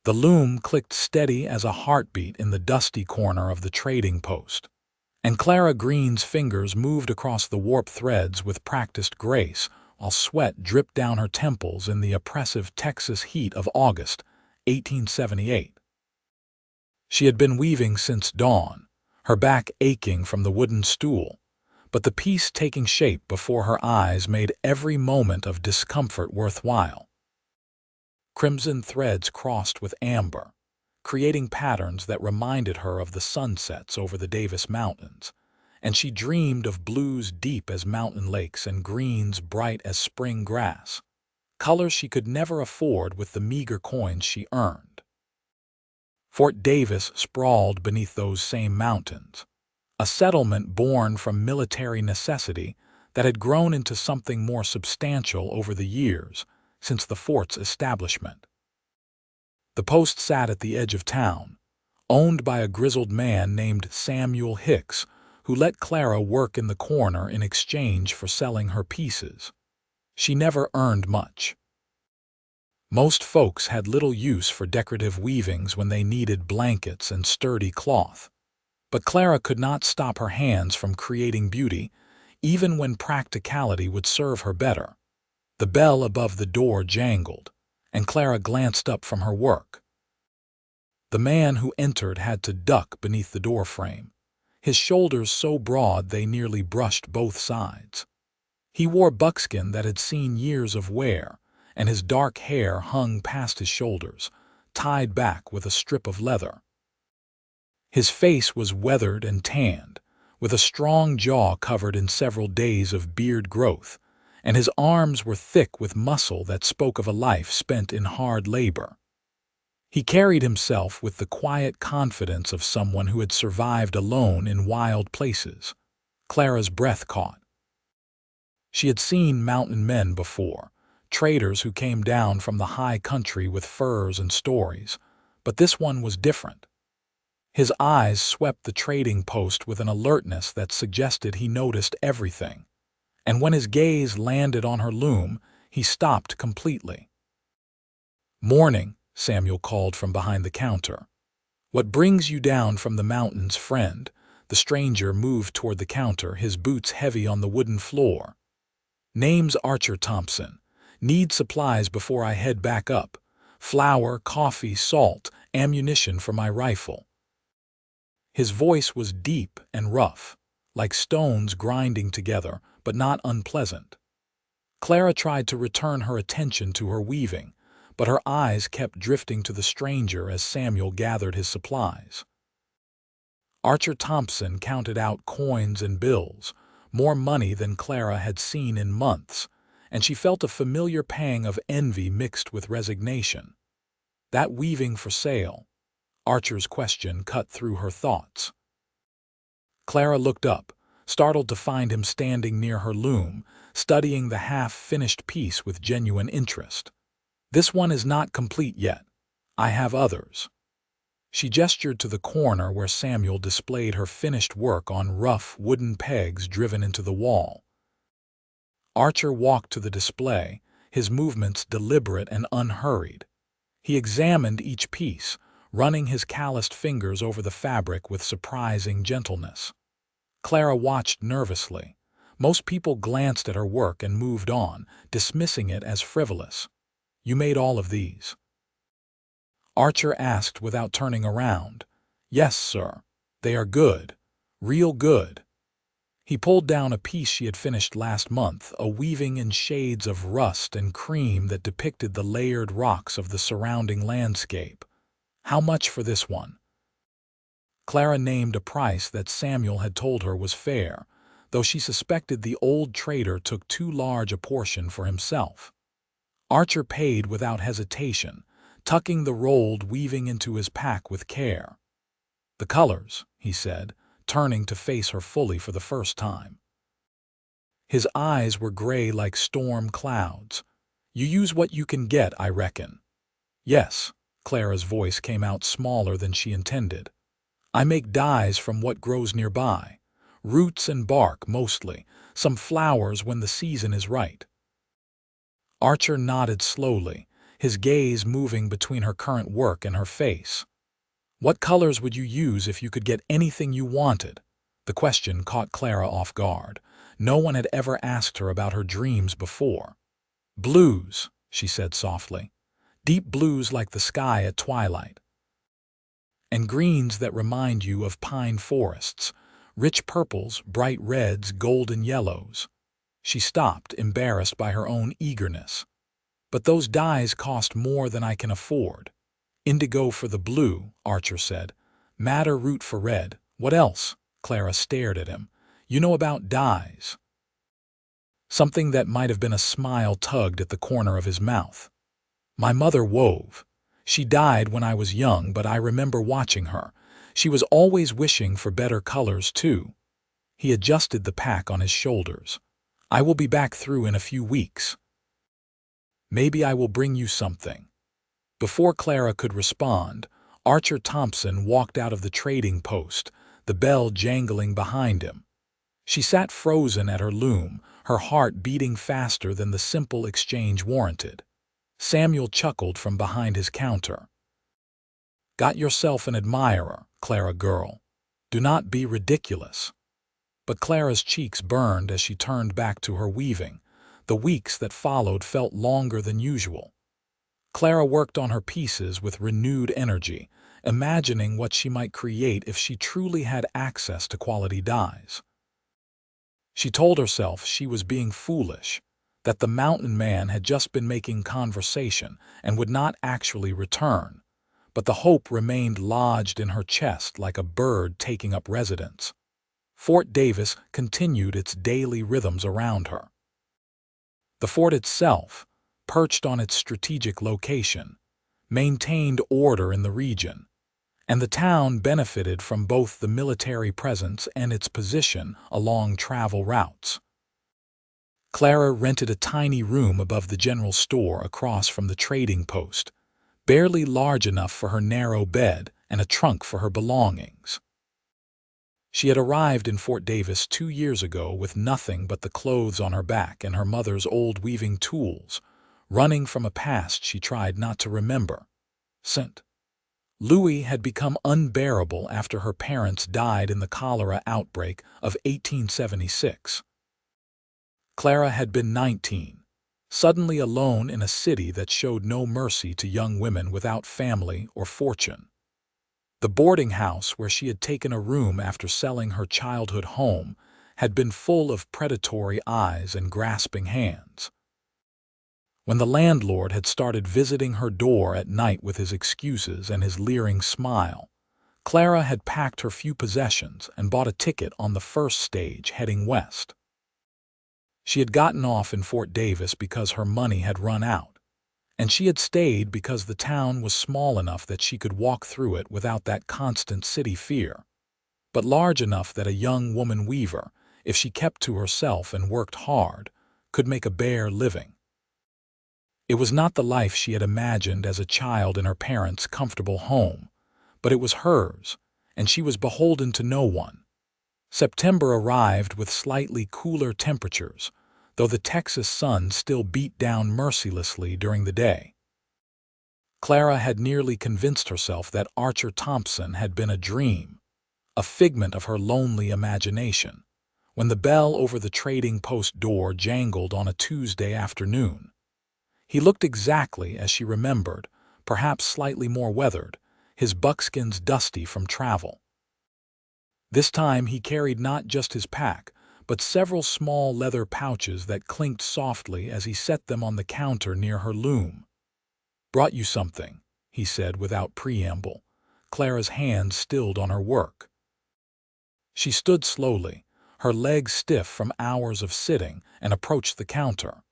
The loom clicked steady as a heartbeat in the dusty corner of the trading post, and Clara Greene's fingers moved across the warp threads with practiced grace, while sweat dripped down her temples in the oppressive Texas heat of August, 1878. She had been weaving since dawn, her back aching from the wooden stool, but the piece taking shape before her eyes made every moment of discomfort worthwhile. Crimson threads crossed with amber, creating patterns that reminded her of the sunsets over the Davis Mountains, and she dreamed of blues deep as mountain lakes and greens bright as spring grass, colors she could never afford with the meager coins she earned. Fort Davis sprawled beneath those same mountains, a settlement born from military necessity that had grown into something more substantial over the years since the fort's establishment. The post sat at the edge of town, owned by a grizzled man named Samuel Hicks, who let Clara work in the corner in exchange for selling her pieces. She never earned much. Most folks had little use for decorative weavings when they needed blankets and sturdy cloth, but Clara could not stop her hands from creating beauty, even when practicality would serve her better. The bell above the door jangled, and Clara glanced up from her work. The man who entered had to duck beneath the doorframe, his shoulders so broad they nearly brushed both sides. He wore buckskin that had seen years of wear, and his dark hair hung past his shoulders, tied back with a strip of leather. His face was weathered and tanned, with a strong jaw covered in several days of beard growth, and his arms were thick with muscle that spoke of a life spent in hard labor. He carried himself with the quiet confidence of someone who had survived alone in wild places. Clara's breath caught. She had seen mountain men before, traders who came down from the high country with furs and stories, but this one was different. His eyes swept the trading post with an alertness that suggested he noticed everything, and when his gaze landed on her loom, he stopped completely. "Morning," Samuel called from behind the counter. "What brings you down from the mountains, friend?" The stranger moved toward the counter, his boots heavy on the wooden floor. "Name's Archer Thompson. Need supplies before I head back up. Flour, coffee, salt, ammunition for my rifle." His voice was deep and rough, like stones grinding together, but not unpleasant. Clara tried to return her attention to her weaving, but her eyes kept drifting to the stranger as Samuel gathered his supplies. Archer Thompson counted out coins and bills, more money than Clara had seen in months, and she felt a familiar pang of envy mixed with resignation. "That weaving for sale?" Archer's question cut through her thoughts. Clara looked up, startled to find him standing near her loom, studying the half-finished piece with genuine interest. "This one is not complete yet. I have others." She gestured to the corner where Samuel displayed her finished work on rough wooden pegs driven into the wall. Archer walked to the display, his movements deliberate and unhurried. He examined each piece, running his calloused fingers over the fabric with surprising gentleness. Clara watched nervously. Most people glanced at her work and moved on, dismissing it as frivolous. "You made all of these?" Archer asked without turning around. "Yes, sir. They are good. Real good." He pulled down a piece she had finished last month, a weaving in shades of rust and cream that depicted the layered rocks of the surrounding landscape. "How much for this one?" Clara named a price that Samuel had told her was fair, though she suspected the old trader took too large a portion for himself. Archer paid without hesitation, tucking the rolled weaving into his pack with care. "The colors," he said, turning to face her fully for the first time. His eyes were gray like storm clouds. "You use what you can get, I reckon." "Yes." Clara's voice came out smaller than she intended. "I make dyes from what grows nearby. Roots and bark, mostly. Some flowers when the season is right." Archer nodded slowly, his gaze moving between her current work and her face. What colors would you use if you could get anything you wanted? The question caught Clara off guard. No one had ever asked her about her dreams before. Blues, she said softly. Deep blues like the sky at twilight. And greens that remind you of pine forests. Rich purples, bright reds, golden yellows. She stopped, embarrassed by her own eagerness. But those dyes cost more than I can afford. Indigo for the blue, Archer said. Madder root for red. What else? Clara stared at him. You know about dyes. Something that might have been a smile tugged at the corner of his mouth. My mother wove. She died when I was young, but I remember watching her. She was always wishing for better colors, too. He adjusted the pack on his shoulders. I will be back through in a few weeks. Maybe I will bring you something. Before Clara could respond, Archer Thompson walked out of the trading post, the bell jangling behind him. She sat frozen at her loom, her heart beating faster than the simple exchange warranted. Samuel chuckled from behind his counter. Got yourself an admirer, Clara girl. Do not be ridiculous. But Clara's cheeks burned as she turned back to her weaving. The weeks that followed felt longer than usual. Clara worked on her pieces with renewed energy, imagining what she might create if she truly had access to quality dyes. She told herself she was being foolish, that the mountain man had just been making conversation and would not actually return, but the hope remained lodged in her chest like a bird taking up residence. Fort Davis continued its daily rhythms around her. The fort itself, perched on its strategic location, maintained order in the region, and the town benefited from both the military presence and its position along travel routes. Clara rented a tiny room above the general store across from the trading post, barely large enough for her narrow bed and a trunk for her belongings. She had arrived in Fort Davis 2 years ago with nothing but the clothes on her back and her mother's old weaving tools, running from a past she tried not to remember. St. Louis had become unbearable after her parents died in the cholera outbreak of 1876. Clara had been 19, suddenly alone in a city that showed no mercy to young women without family or fortune. The boarding house where she had taken a room after selling her childhood home had been full of predatory eyes and grasping hands. When the landlord had started visiting her door at night with his excuses and his leering smile, Clara had packed her few possessions and bought a ticket on the first stage heading west. She had gotten off in Fort Davis because her money had run out, and she had stayed because the town was small enough that she could walk through it without that constant city fear, but large enough that a young woman weaver, if she kept to herself and worked hard, could make a bare living. It was not the life she had imagined as a child in her parents' comfortable home, but it was hers, and she was beholden to no one. September arrived with slightly cooler temperatures, though the Texas sun still beat down mercilessly during the day. Clara had nearly convinced herself that Archer Thompson had been a dream, a figment of her lonely imagination, when the bell over the trading post door jangled on a Tuesday afternoon. He looked exactly as she remembered, perhaps slightly more weathered, his buckskins dusty from travel. This time he carried not just his pack, but several small leather pouches that clinked softly as he set them on the counter near her loom. "Brought you something," he said without preamble, Clara's hands stilled on her work. She stood slowly, her legs stiff from hours of sitting, and approached the counter.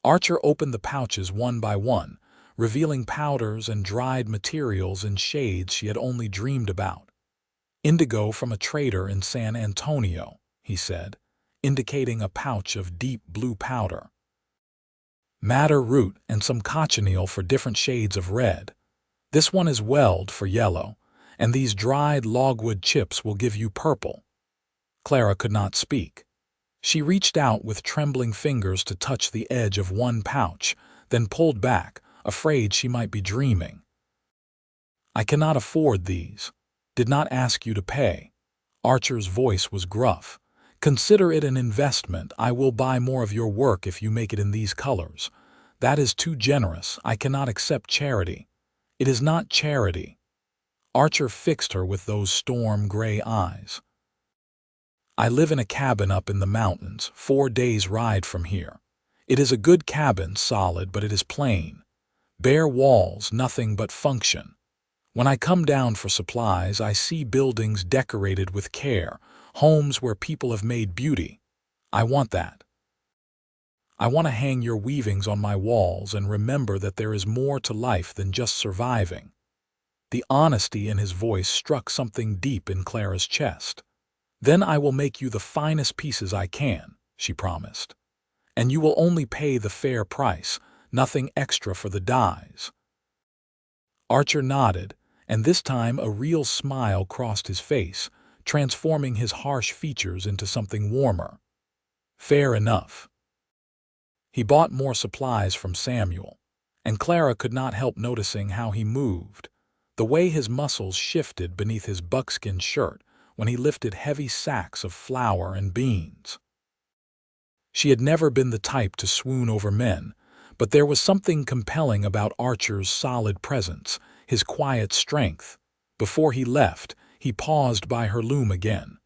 Archer opened the pouches one by one, revealing powders and dried materials in shades she had only dreamed about. "Indigo from a trader in San Antonio," he said, indicating a pouch of deep blue powder. "Madder root and some cochineal for different shades of red. This one is weld for yellow, and these dried logwood chips will give you purple." Clara could not speak. She reached out with trembling fingers to touch the edge of one pouch, then pulled back, afraid she might be dreaming. "I cannot afford these. Did not ask you to pay." Archer's voice was gruff. "Consider it an investment. I will buy more of your work if you make it in these colors. That is too generous. I cannot accept charity." "It is not charity." Archer fixed her with those storm-gray eyes. "I live in a cabin up in the mountains, 4 days' ride from here. It is a good cabin, solid, but it is plain. Bare walls, nothing but function. When I come down for supplies, I see buildings decorated with care, homes where people have made beauty. I want that. I want to hang your weavings on my walls and remember that there is more to life than just surviving." The honesty in his voice struck something deep in Clara's chest. "Then I will make you the finest pieces I can," she promised. "And you will only pay the fair price, nothing extra for the dyes." Archer nodded, and this time a real smile crossed his face, transforming his harsh features into something warmer. "Fair enough." He bought more supplies from Samuel, and Clara could not help noticing how he moved, the way his muscles shifted beneath his buckskin shirt when he lifted heavy sacks of flour and beans. She had never been the type to swoon over men, but there was something compelling about Archer's solid presence, his quiet strength. Before he left, he paused by her loom again.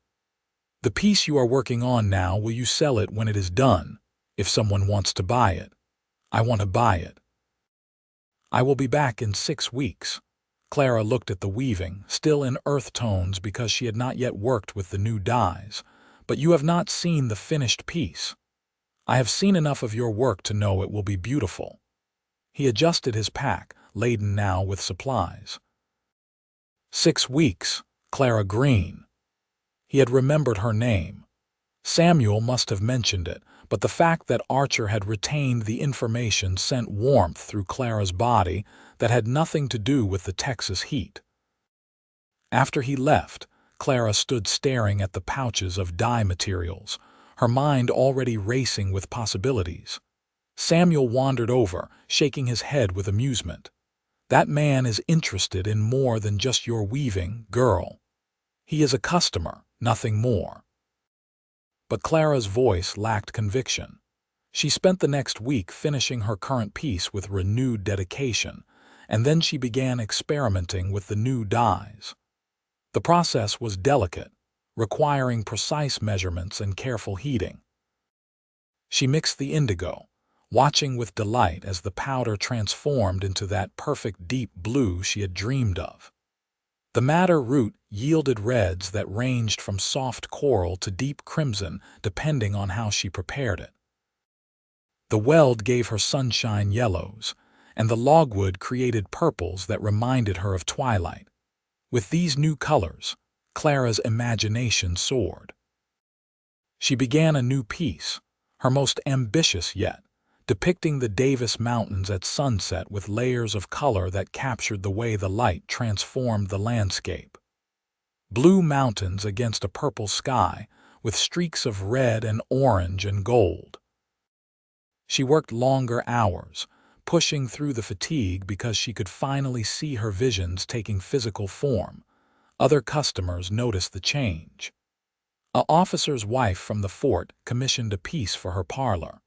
"The piece you are working on now, will you sell it when it is done, if someone wants to buy it?" "I want to buy it." "I will be back in 6 weeks." Clara looked at the weaving, still in earth tones because she had not yet worked with the new dyes. "But you have not seen the finished piece." "I have seen enough of your work to know it will be beautiful." He adjusted his pack, laden now with supplies. 6 weeks, Clara Greene. He had remembered her name. Samuel must have mentioned it, but the fact that Archer had retained the information sent warmth through Clara's body that had nothing to do with the Texas heat. After he left, Clara stood staring at the pouches of dye materials, her mind already racing with possibilities. Samuel wandered over, shaking his head with amusement. "That man is interested in more than just your weaving, girl. He is a customer, nothing more." But Clara's voice lacked conviction. She spent the next week finishing her current piece with renewed dedication, and then she began experimenting with the new dyes. The process was delicate, requiring precise measurements and careful heating. She mixed the indigo, watching with delight as the powder transformed into that perfect deep blue she had dreamed of. The madder root yielded reds that ranged from soft coral to deep crimson depending on how she prepared it. The weld gave her sunshine yellows, and the logwood created purples that reminded her of twilight. With these new colors, Clara's imagination soared. She began a new piece, her most ambitious yet, depicting the Davis Mountains at sunset with layers of color that captured the way the light transformed the landscape. Blue mountains against a purple sky, with streaks of red and orange and gold. She worked longer hours, pushing through the fatigue because she could finally see her visions taking physical form. Other customers noticed the change. An officer's wife from the fort commissioned a piece for her parlor.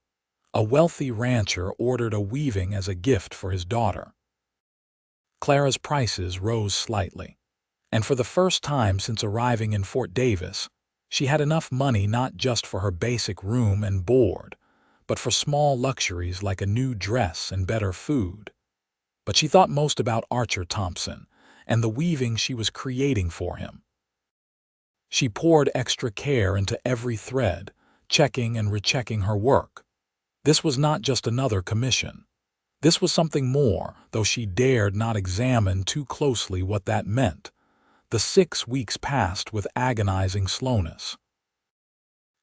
A wealthy rancher ordered a weaving as a gift for his daughter. Clara's prices rose slightly, and for the first time since arriving in Fort Davis, she had enough money not just for her basic room and board, but for small luxuries like a new dress and better food. But she thought most about Archer Thompson and the weaving she was creating for him. She poured extra care into every thread, checking and rechecking her work. This was not just another commission. This was something more, though she dared not examine too closely what that meant. The 6 weeks passed with agonizing slowness.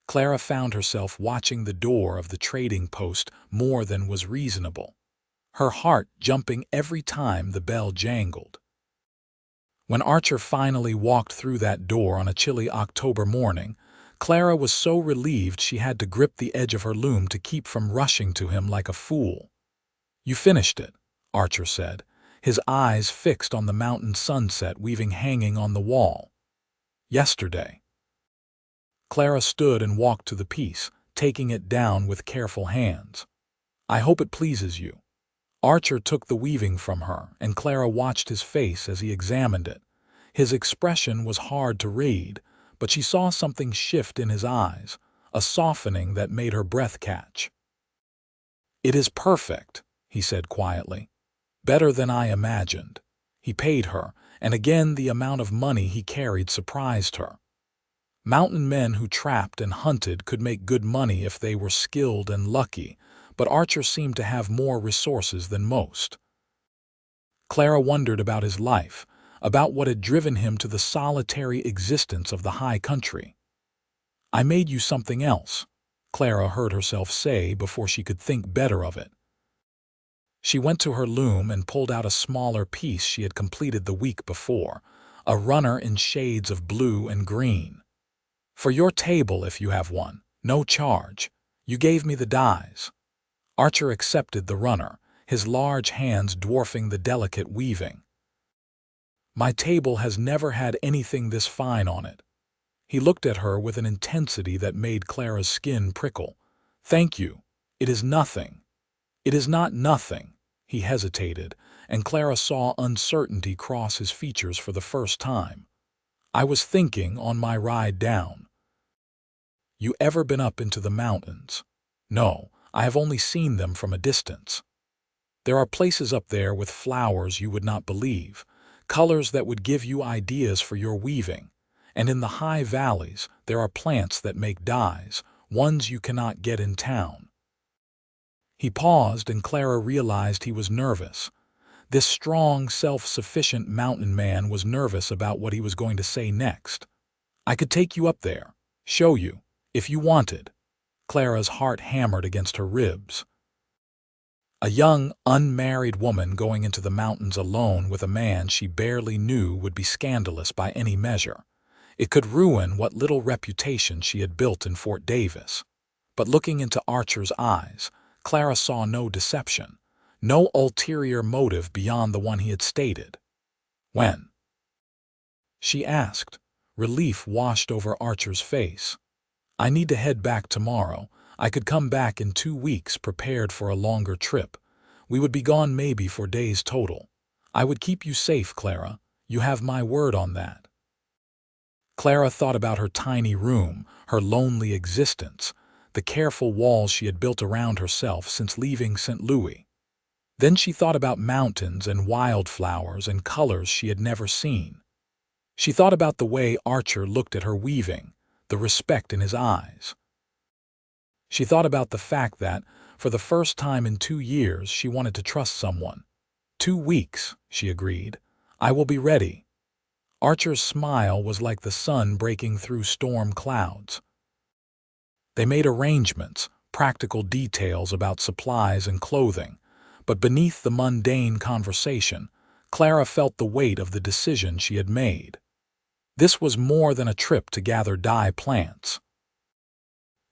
Clara found herself watching the door of the trading post more than was reasonable, her heart jumping every time the bell jangled. When Archer finally walked through that door on a chilly October morning, Clara was so relieved she had to grip the edge of her loom to keep from rushing to him like a fool. "You finished it," Archer said, his eyes fixed on the mountain sunset weaving hanging on the wall. Yesterday. Clara stood and walked to the piece, taking it down with careful hands. I hope it pleases you. Archer took the weaving from her, and Clara watched his face as he examined it. His expression was hard to read, but she saw something shift in his eyes, a softening that made her breath catch. It is perfect, he said quietly. Better than I imagined. He paid her, and again the amount of money he carried surprised her. Mountain men who trapped and hunted could make good money if they were skilled and lucky, but Archer seemed to have more resources than most. Clara wondered about his life, about what had driven him to the solitary existence of the high country. I made you something else, Clara heard herself say before she could think better of it. She went to her loom and pulled out a smaller piece she had completed the week before, a runner in shades of blue and green. For your table if you have one, no charge. You gave me the dyes. Archer accepted the runner, his large hands dwarfing the delicate weaving. My table has never had anything this fine on it. He looked at her with an intensity that made Clara's skin prickle. Thank you. It is nothing. It is not nothing. He hesitated, and Clara saw uncertainty cross his features for the first time. I was thinking on my ride down. You ever been up into the mountains? No, I have only seen them from a distance. There are places up there with flowers you would not believe, colors that would give you ideas for your weaving. And in the high valleys, there are plants that make dyes, ones you cannot get in town. He paused, and Clara realized he was nervous. This strong, self-sufficient mountain man was nervous about what he was going to say next. I could take you up there, show you, if you wanted. Clara's heart hammered against her ribs. A young, unmarried woman going into the mountains alone with a man she barely knew would be scandalous by any measure. It could ruin what little reputation she had built in Fort Davis. But looking into Archer's eyes, Clara saw no deception, no ulterior motive beyond the one he had stated. When? She asked. Relief washed over Archer's face. I need to head back tomorrow. I could come back in 2 weeks prepared for a longer trip. We would be gone maybe 4 days total. I would keep you safe, Clara. You have my word on that. Clara thought about her tiny room, her lonely existence, the careful walls she had built around herself since leaving St. Louis. Then she thought about mountains and wildflowers and colors she had never seen. She thought about the way Archer looked at her weaving, the respect in his eyes. She thought about the fact that, for the first time in 2 years, she wanted to trust someone. 2 weeks, she agreed. I will be ready. Archer's smile was like the sun breaking through storm clouds. They made arrangements, practical details about supplies and clothing, but beneath the mundane conversation, Clara felt the weight of the decision she had made. This was more than a trip to gather dye plants.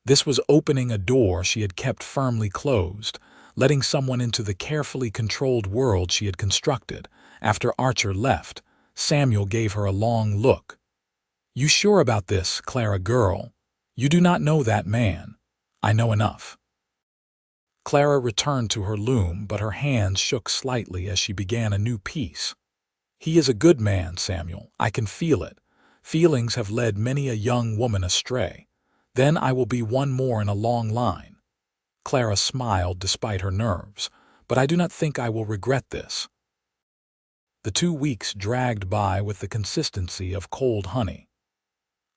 This was opening a door she had kept firmly closed, letting someone into the carefully controlled world she had constructed. After Archer left, Samuel gave her a long look. You sure about this, Clara girl? You do not know that man. I know enough. Clara returned to her loom, but her hands shook slightly as she began a new piece. He is a good man, Samuel. I can feel it. Feelings have led many a young woman astray. Then I will be one more in a long line. Clara smiled despite her nerves, but I do not think I will regret this. The 2 weeks dragged by with the consistency of cold honey.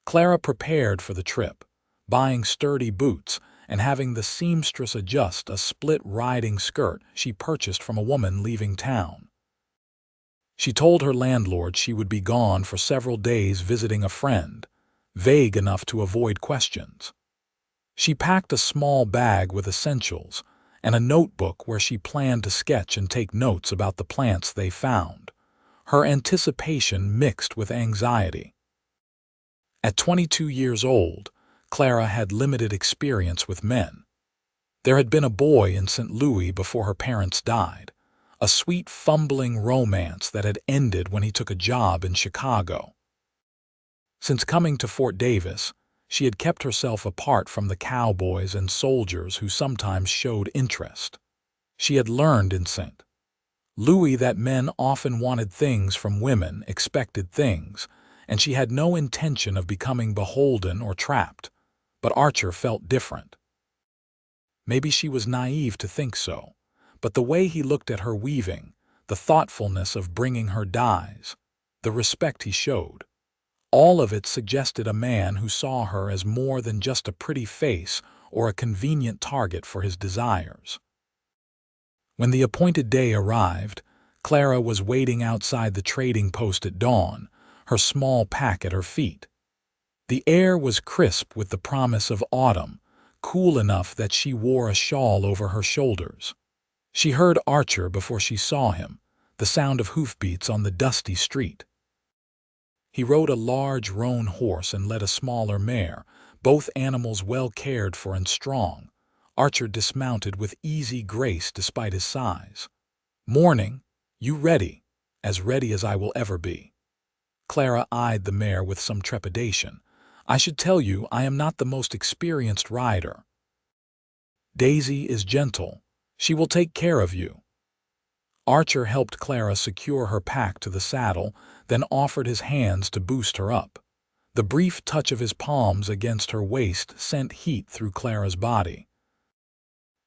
Clara prepared for the trip, buying sturdy boots and having the seamstress adjust a split riding skirt she purchased from a woman leaving town. She told her landlord she would be gone for several days visiting a friend, vague enough to avoid questions. She packed a small bag with essentials and a notebook where she planned to sketch and take notes about the plants they found, her anticipation mixed with anxiety. At 22 years old, Clara had limited experience with men. There had been a boy in St. Louis before her parents died, a sweet fumbling romance that had ended when he took a job in Chicago. Since coming to Fort Davis, she had kept herself apart from the cowboys and soldiers who sometimes showed interest. She had learned in St. Louis that men often wanted things from women, expected things, and she had no intention of becoming beholden or trapped. But Archer felt different. Maybe she was naive to think so, but the way he looked at her weaving, the thoughtfulness of bringing her dyes, the respect he showed, all of it suggested a man who saw her as more than just a pretty face or a convenient target for his desires. When the appointed day arrived, Clara was waiting outside the trading post at dawn, her small pack at her feet. The air was crisp with the promise of autumn, cool enough that she wore a shawl over her shoulders. She heard Archer before she saw him, the sound of hoofbeats on the dusty street. He rode a large roan horse and led a smaller mare, both animals well cared for and strong. Archer dismounted with easy grace despite his size. "Morning, you ready?" "As ready as I will ever be." Clara eyed the mare with some trepidation. "I should tell you I am not the most experienced rider." "Daisy is gentle. She will take care of you." Archer helped Clara secure her pack to the saddle, then offered his hands to boost her up. The brief touch of his palms against her waist sent heat through Clara's body.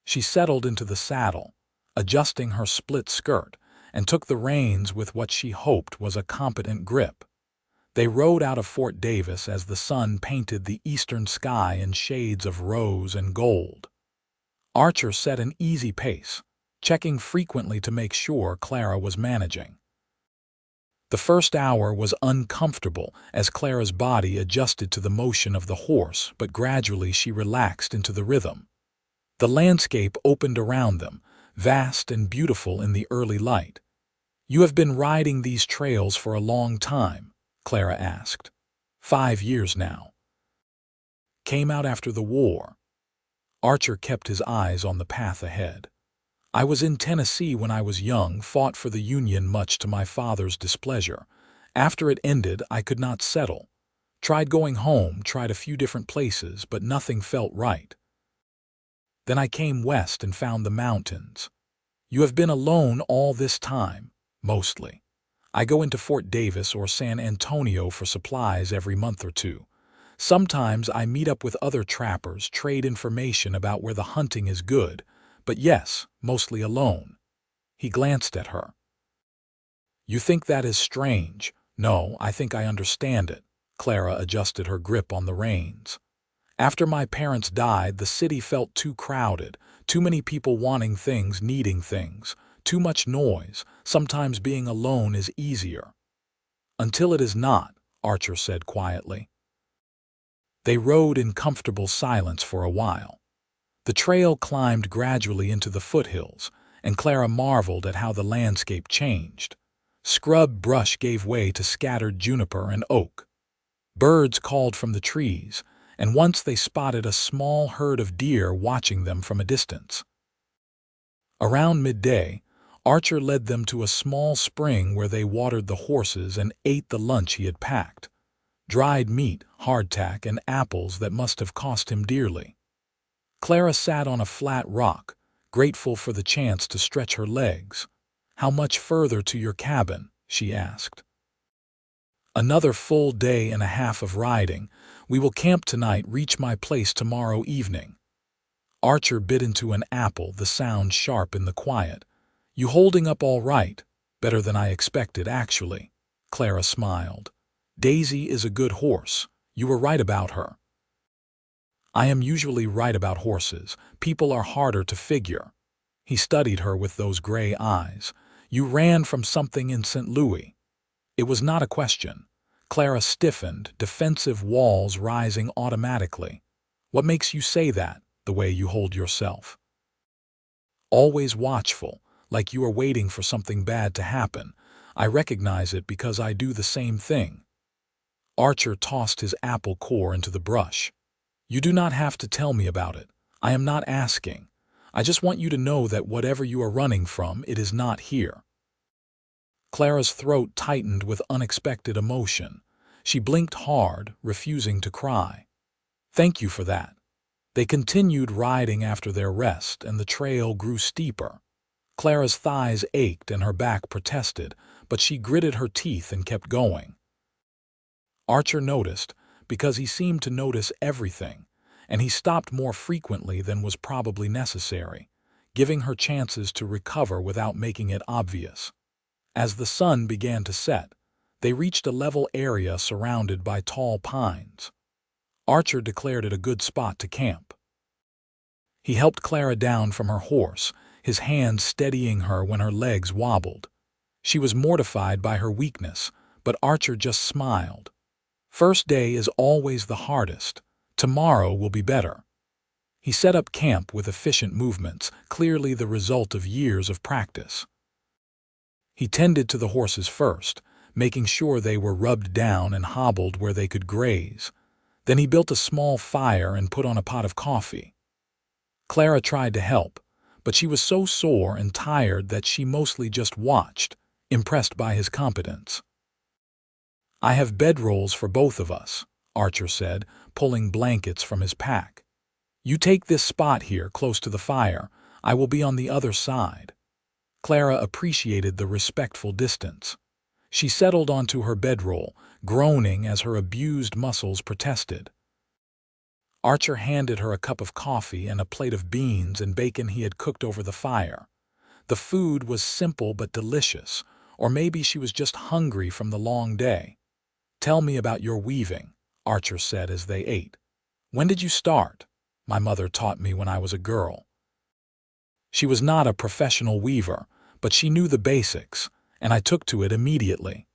She settled into the saddle, adjusting her split skirt, and took the reins with what she hoped was a competent grip. They rode out of Fort Davis as the sun painted the eastern sky in shades of rose and gold. Archer set an easy pace, checking frequently to make sure Clara was managing. The first hour was uncomfortable as Clara's body adjusted to the motion of the horse, but gradually she relaxed into the rhythm. The landscape opened around them, vast and beautiful in the early light. "You have been riding these trails for a long time?" Clara asked. 5 years now." "Came out after the war." Archer kept his eyes on the path ahead. "I was in Tennessee when I was young, fought for the Union much to my father's displeasure. After it ended, I could not settle. Tried going home, tried a few different places, but nothing felt right. Then I came west and found the mountains." "You have been alone all this time?" "Mostly. I go into Fort Davis or San Antonio for supplies every month or two. Sometimes I meet up with other trappers, trade information about where the hunting is good, but yes, mostly alone." He glanced at her. "You think that is strange?" "No, I think I understand it." Clara adjusted her grip on the reins. "After my parents died, the city felt too crowded, too many people wanting things, needing things, too much noise. Sometimes being alone is easier." "Until it is not," Archer said quietly. They rode in comfortable silence for a while. The trail climbed gradually into the foothills, and Clara marveled at how the landscape changed. Scrub brush gave way to scattered juniper and oak. Birds called from the trees, and once they spotted a small herd of deer watching them from a distance. Around midday, Archer led them to a small spring where they watered the horses and ate the lunch he had packed. Dried meat, hardtack, and apples that must have cost him dearly. Clara sat on a flat rock, grateful for the chance to stretch her legs. "How much further to your cabin?" she asked. "Another full day and a half of riding. We will camp tonight, reach my place tomorrow evening." Archer bit into an apple, the sound sharp in the quiet. "You holding up all right?" "Better than I expected, actually." Clara smiled. "Daisy is a good horse. You were right about her." "I am usually right about horses. People are harder to figure." He studied her with those gray eyes. "You ran from something in St. Louis." It was not a question. Clara stiffened, defensive walls rising automatically. "What makes you say that, the way you hold yourself?" "Always watchful, like you are waiting for something bad to happen. I recognize it because I do the same thing." Archer tossed his apple core into the brush. "You do not have to tell me about it. I am not asking. I just want you to know that whatever you are running from, it is not here." Clara's throat tightened with unexpected emotion. She blinked hard, refusing to cry. "Thank you for that." They continued riding after their rest, and the trail grew steeper. Clara's thighs ached and her back protested, but she gritted her teeth and kept going. Archer noticed, because he seemed to notice everything, and he stopped more frequently than was probably necessary, giving her chances to recover without making it obvious. As the sun began to set, they reached a level area surrounded by tall pines. Archer declared it a good spot to camp. He helped Clara down from her horse, his hands steadying her when her legs wobbled. She was mortified by her weakness, but Archer just smiled. "First day is always the hardest. Tomorrow will be better." He set up camp with efficient movements, clearly the result of years of practice. He tended to the horses first, making sure they were rubbed down and hobbled where they could graze. Then he built a small fire and put on a pot of coffee. Clara tried to help, but she was so sore and tired that she mostly just watched, impressed by his competence. "I have bedrolls for both of us," Archer said, pulling blankets from his pack. "You take this spot here close to the fire. I will be on the other side." Clara appreciated the respectful distance. She settled onto her bedroll, groaning as her abused muscles protested. Archer handed her a cup of coffee and a plate of beans and bacon he had cooked over the fire. The food was simple but delicious, or maybe she was just hungry from the long day. "Tell me about your weaving," Archer said as they ate. "When did you start?" "My mother taught me when I was a girl." She was not a professional weaver, but she knew the basics, and I took to it immediately.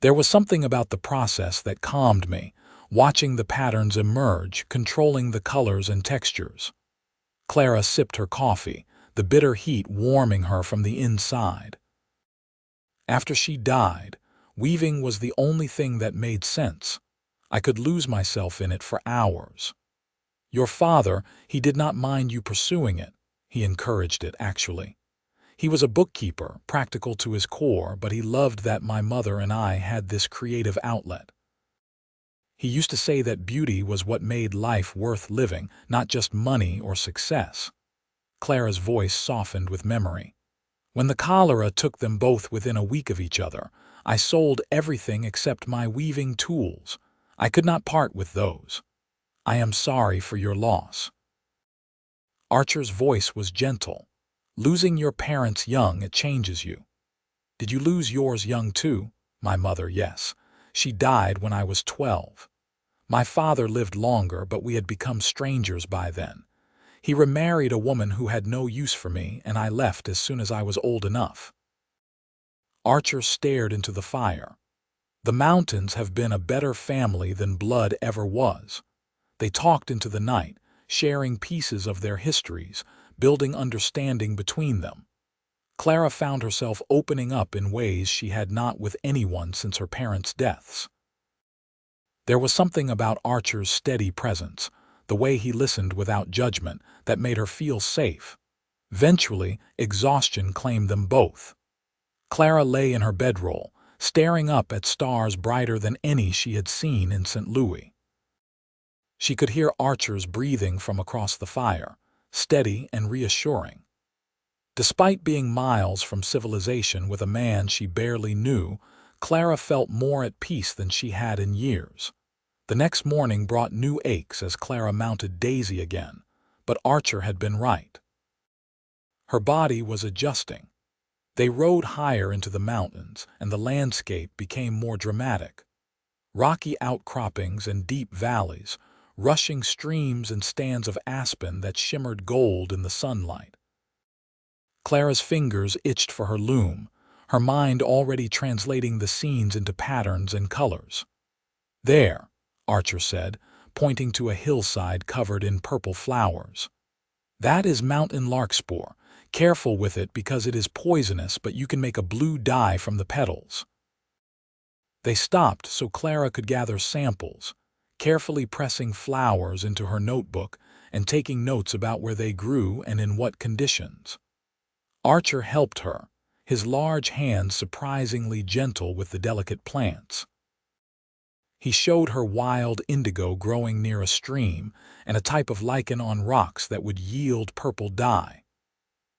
There was something about the process that calmed me, watching the patterns emerge, controlling the colors and textures. Clara sipped her coffee, the bitter heat warming her from the inside. After she died, weaving was the only thing that made sense. I could lose myself in it for hours. Your father, he did not mind you pursuing it. He encouraged it, actually. He was a bookkeeper, practical to his core, but he loved that my mother and I had this creative outlet. He used to say that beauty was what made life worth living, not just money or success. Clara's voice softened with memory. When the cholera took them both within a week of each other, I sold everything except my weaving tools. I could not part with those. I am sorry for your loss. Archer's voice was gentle. Losing your parents young, it changes you. Did you lose yours young too? My mother, yes. She died when I was 12. My father lived longer, but we had become strangers by then. He remarried a woman who had no use for me, and I left as soon as I was old enough. Archer stared into the fire. The mountains have been a better family than blood ever was. They talked into the night, sharing pieces of their histories, building understanding between them. Clara found herself opening up in ways she had not with anyone since her parents' deaths. There was something about Archer's steady presence, the way he listened without judgment, that made her feel safe. Eventually, exhaustion claimed them both. Clara lay in her bedroll, staring up at stars brighter than any she had seen in St. Louis. She could hear Archer's breathing from across the fire, steady and reassuring. Despite being miles from civilization with a man she barely knew, Clara felt more at peace than she had in years. The next morning brought new aches as Clara mounted Daisy again, but Archer had been right. Her body was adjusting. They rode higher into the mountains, and the landscape became more dramatic. Rocky outcroppings and deep valleys, rushing streams and stands of aspen that shimmered gold in the sunlight. Clara's fingers itched for her loom, her mind already translating the scenes into patterns and colors. "There," Archer said, pointing to a hillside covered in purple flowers. "That is mountain larkspur. Careful with it because it is poisonous, but you can make a blue dye from the petals." They stopped so Clara could gather samples, carefully pressing flowers into her notebook and taking notes about where they grew and in what conditions. Archer helped her, his large hands surprisingly gentle with the delicate plants. He showed her wild indigo growing near a stream and a type of lichen on rocks that would yield purple dye.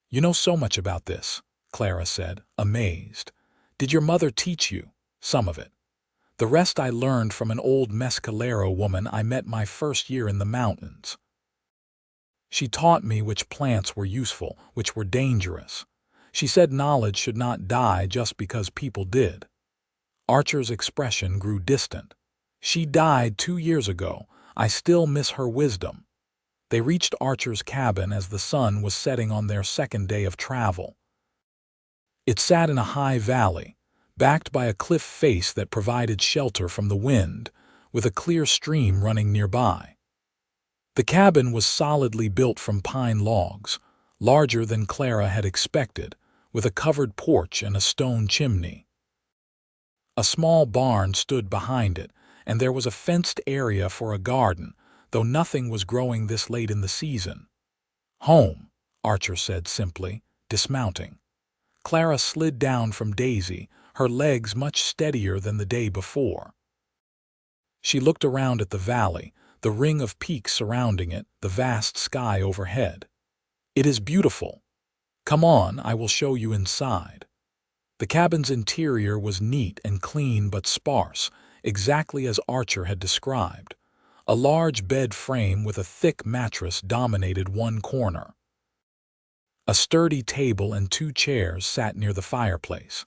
"You know so much about this," Clara said, amazed. "Did your mother teach you some of it?" "The rest I learned from an old mescalero woman I met my first year in the mountains. She taught me which plants were useful, which were dangerous. She said knowledge should not die just because people did." Archer's expression grew distant. "She died 2 years ago. I still miss her wisdom." They reached Archer's cabin as the sun was setting on their second day of travel. It sat in a high valley, backed by a cliff face that provided shelter from the wind, with a clear stream running nearby. The cabin was solidly built from pine logs, larger than Clara had expected, with a covered porch and a stone chimney. A small barn stood behind it, and there was a fenced area for a garden, though nothing was growing this late in the season. "Home," Archer said simply, dismounting. Clara slid down from Daisy, her legs much steadier than the day before. She looked around at the valley, the ring of peaks surrounding it, the vast sky overhead. "It is beautiful. Come on, I will show you inside." The cabin's interior was neat and clean but sparse, exactly as Archer had described. A large bed frame with a thick mattress dominated one corner. A sturdy table and 2 chairs sat near the fireplace.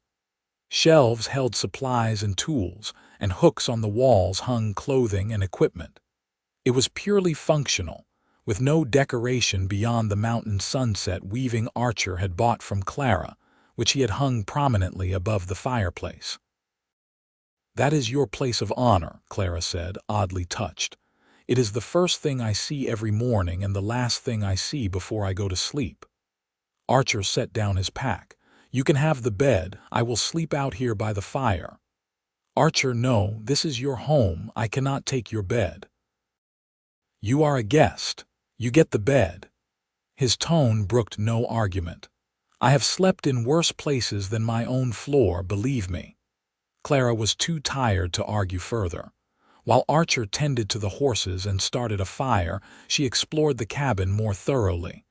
Shelves held supplies and tools, and hooks on the walls hung clothing and equipment. It was purely functional, with no decoration beyond the mountain sunset weaving Archer had bought from Clara, which he had hung prominently above the fireplace. "That is your place of honor," Clara said, oddly touched. "It is the first thing I see every morning and the last thing I see before I go to sleep." Archer set down his pack. "You can have the bed. I will sleep out here by the fire." "Archer, no, this is your home. I cannot take your bed." "You are a guest. You get the bed." His tone brooked no argument. "I have slept in worse places than my own floor, believe me." Clara was too tired to argue further. While Archer tended to the horses and started a fire, she explored the cabin more thoroughly.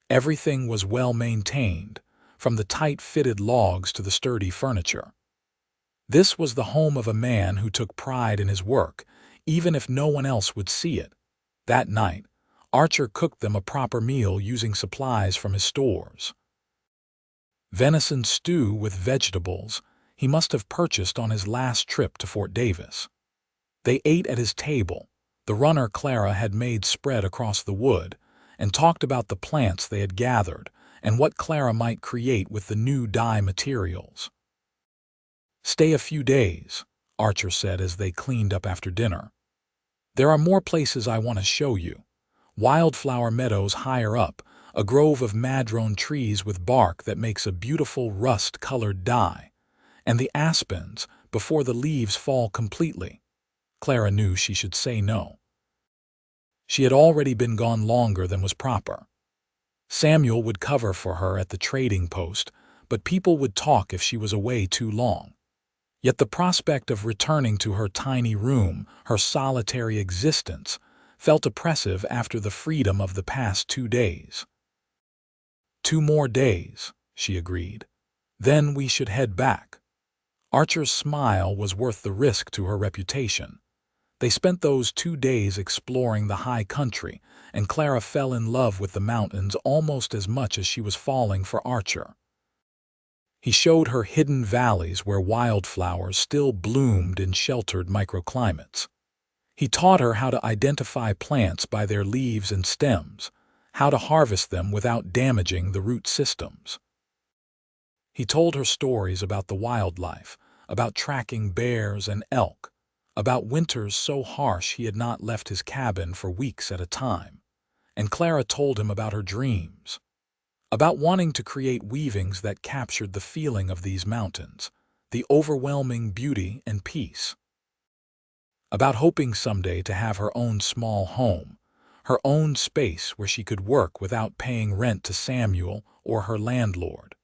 Everything was well maintained, from the tight-fitted logs to the sturdy furniture. This was the home of a man who took pride in his work, even if no one else would see it. That night, Archer cooked them a proper meal using supplies from his stores. Venison stew with vegetables he must have purchased on his last trip to Fort Davis. They ate at his table, the runner Clara had made spread across the wood, and talked about the plants they had gathered and what Clara might create with the new dye materials. "Stay a few days," Archer said as they cleaned up after dinner. "There are more places I want to show you. Wildflower meadows higher up, a grove of madrone trees with bark that makes a beautiful rust-colored dye, and the aspens before the leaves fall completely." Clara knew she should say no. She had already been gone longer than was proper. Samuel would cover for her at the trading post, but people would talk if she was away too long. Yet the prospect of returning to her tiny room, her solitary existence, felt oppressive after the freedom of the past 2 days. "2 more days," she agreed. "Then we should head back." Archer's smile was worth the risk to her reputation. They spent those 2 days exploring the high country, and Clara fell in love with the mountains almost as much as she was falling for Archer. He showed her hidden valleys where wildflowers still bloomed in sheltered microclimates. He taught her how to identify plants by their leaves and stems, how to harvest them without damaging the root systems. He told her stories about the wildlife, about tracking bears and elk, about winters so harsh he had not left his cabin for weeks at a time. And Clara told him about her dreams, about wanting to create weavings that captured the feeling of these mountains, the overwhelming beauty and peace. About hoping someday to have her own small home, her own space where she could work without paying rent to Samuel or her landlord.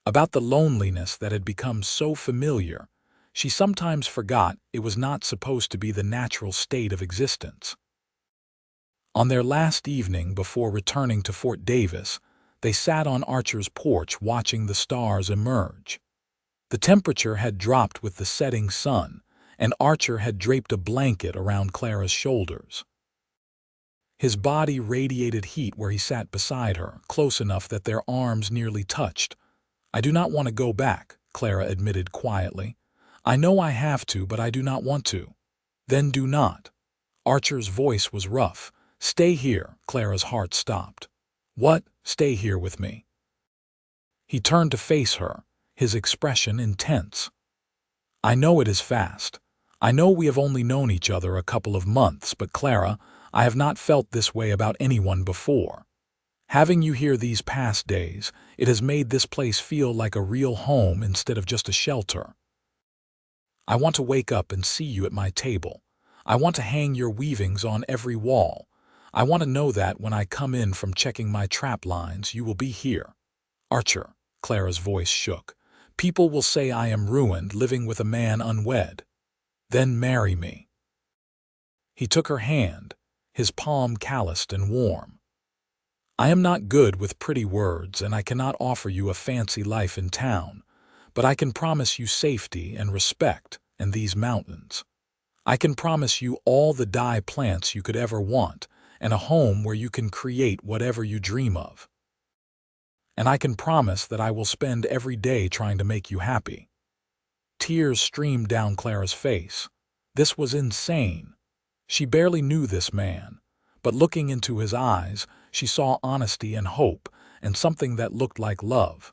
About the loneliness that had become so familiar, she sometimes forgot it was not supposed to be the natural state of existence. On their last evening before returning to Fort Davis, they sat on Archer's porch watching the stars emerge. The temperature had dropped with the setting sun, and Archer had draped a blanket around Clara's shoulders. His body radiated heat where he sat beside her, close enough that their arms nearly touched. "I do not want to go back," Clara admitted quietly. "I know I have to, but I do not want to." "Then do not." Archer's voice was rough. "Stay here." Clara's heart stopped. "What? Stay here with me?" He turned to face her, his expression intense. "I know it is fast. I know we have only known each other a couple of months, but Clara, I have not felt this way about anyone before. Having you here these past days, it has made this place feel like a real home instead of just a shelter. I want to wake up and see you at my table. I want to hang your weavings on every wall. I want to know that when I come in from checking my trap lines, you will be here." "Archer," Clara's voice shook, "people will say I am ruined living with a man unwed. Then marry me." He took her hand, his palm calloused and warm. "I am not good with pretty words, and I cannot offer you a fancy life in town, but I can promise you safety and respect and these mountains. I can promise you all the dye plants you could ever want and a home where you can create whatever you dream of. And I can promise that I will spend every day trying to make you happy." Tears streamed down Clara's face. This was insane. She barely knew this man, but looking into his eyes, she saw honesty and hope and something that looked like love.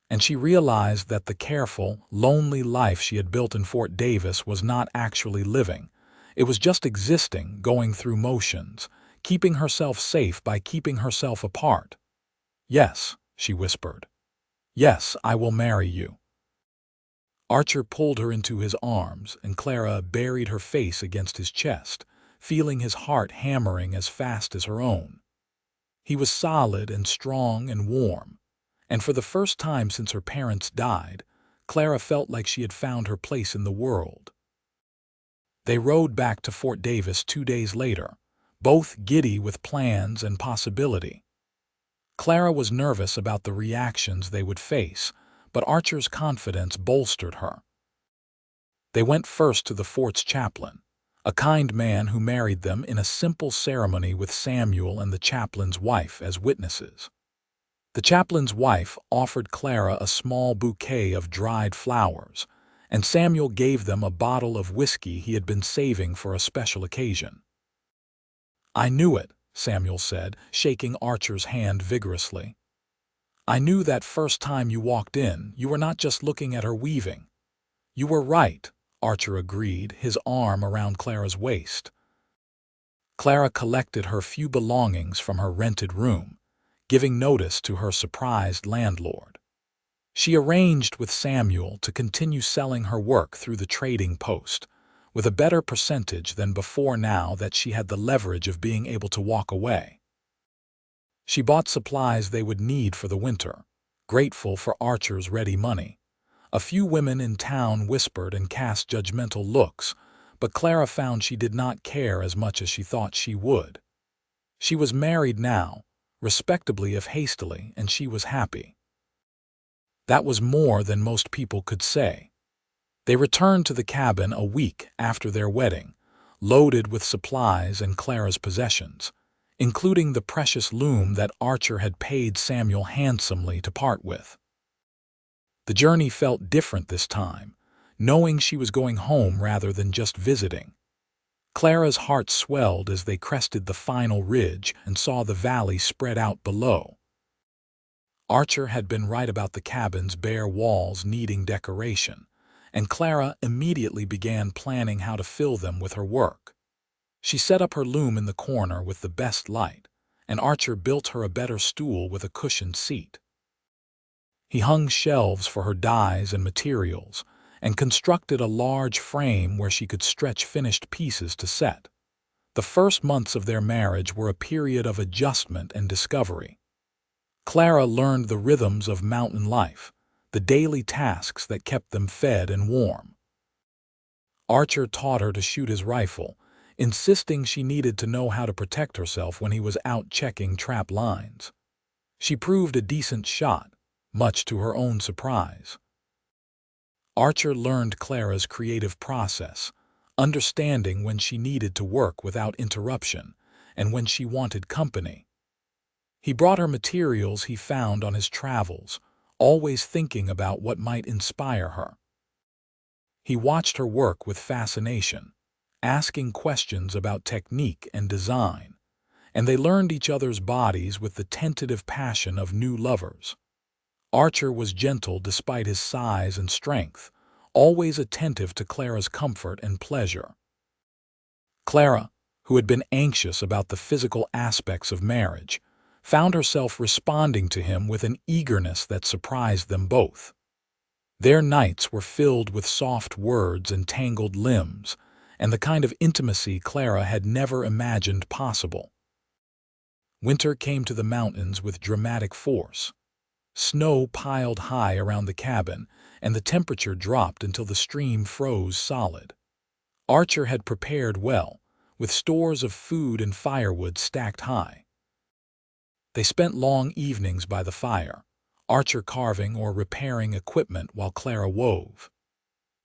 And she realized that the careful, lonely life she had built in Fort Davis was not actually living. It was just existing, going through motions, keeping herself safe by keeping herself apart. "Yes," she whispered. "Yes, I will marry you." Archer pulled her into his arms, and Clara buried her face against his chest, feeling his heart hammering as fast as her own. He was solid and strong and warm, and for the first time since her parents died, Clara felt like she had found her place in the world. They rode back to Fort Davis 2 days later, both giddy with plans and possibility. Clara was nervous about the reactions they would face, but Archer's confidence bolstered her. They went first to the fort's chaplain, a kind man who married them in a simple ceremony with Samuel and the chaplain's wife as witnesses. The chaplain's wife offered Clara a small bouquet of dried flowers, and Samuel gave them a bottle of whiskey he had been saving for a special occasion. "I knew it," Samuel said, shaking Archer's hand vigorously. "I knew that first time you walked in, you were not just looking at her weaving." "You were right," Archer agreed, his arm around Clara's waist. Clara collected her few belongings from her rented room, giving notice to her surprised landlord. She arranged with Samuel to continue selling her work through the trading post, with a better percentage than before now that she had the leverage of being able to walk away. She bought supplies they would need for the winter, grateful for Archer's ready money. A few women in town whispered and cast judgmental looks, but Clara found she did not care as much as she thought she would. She was married now, respectably if hastily, and she was happy. That was more than most people could say. They returned to the cabin a week after their wedding, loaded with supplies and Clara's possessions, including the precious loom that Archer had paid Samuel handsomely to part with. The journey felt different this time, knowing she was going home rather than just visiting. Clara's heart swelled as they crested the final ridge and saw the valley spread out below. Archer had been right about the cabin's bare walls needing decoration, and Clara immediately began planning how to fill them with her work. She set up her loom in the corner with the best light, and Archer built her a better stool with a cushioned seat. He hung shelves for her dyes and materials, and constructed a large frame where she could stretch finished pieces to set. The first months of their marriage were a period of adjustment and discovery. Clara learned the rhythms of mountain life, the daily tasks that kept them fed and warm. Archer taught her to shoot his rifle, insisting she needed to know how to protect herself when he was out checking trap lines. She proved a decent shot, much to her own surprise. Archer learned Clara's creative process, understanding when she needed to work without interruption and when she wanted company. He brought her materials he found on his travels, always thinking about what might inspire her. He watched her work with fascination, asking questions about technique and design, and they learned each other's bodies with the tentative passion of new lovers. Archer was gentle despite his size and strength, always attentive to Clara's comfort and pleasure. Clara, who had been anxious about the physical aspects of marriage, found herself responding to him with an eagerness that surprised them both. Their nights were filled with soft words and tangled limbs, and the kind of intimacy Clara had never imagined possible. Winter came to the mountains with dramatic force. Snow piled high around the cabin, and the temperature dropped until the stream froze solid. Archer had prepared well, with stores of food and firewood stacked high. They spent long evenings by the fire, Archer carving or repairing equipment while Clara wove.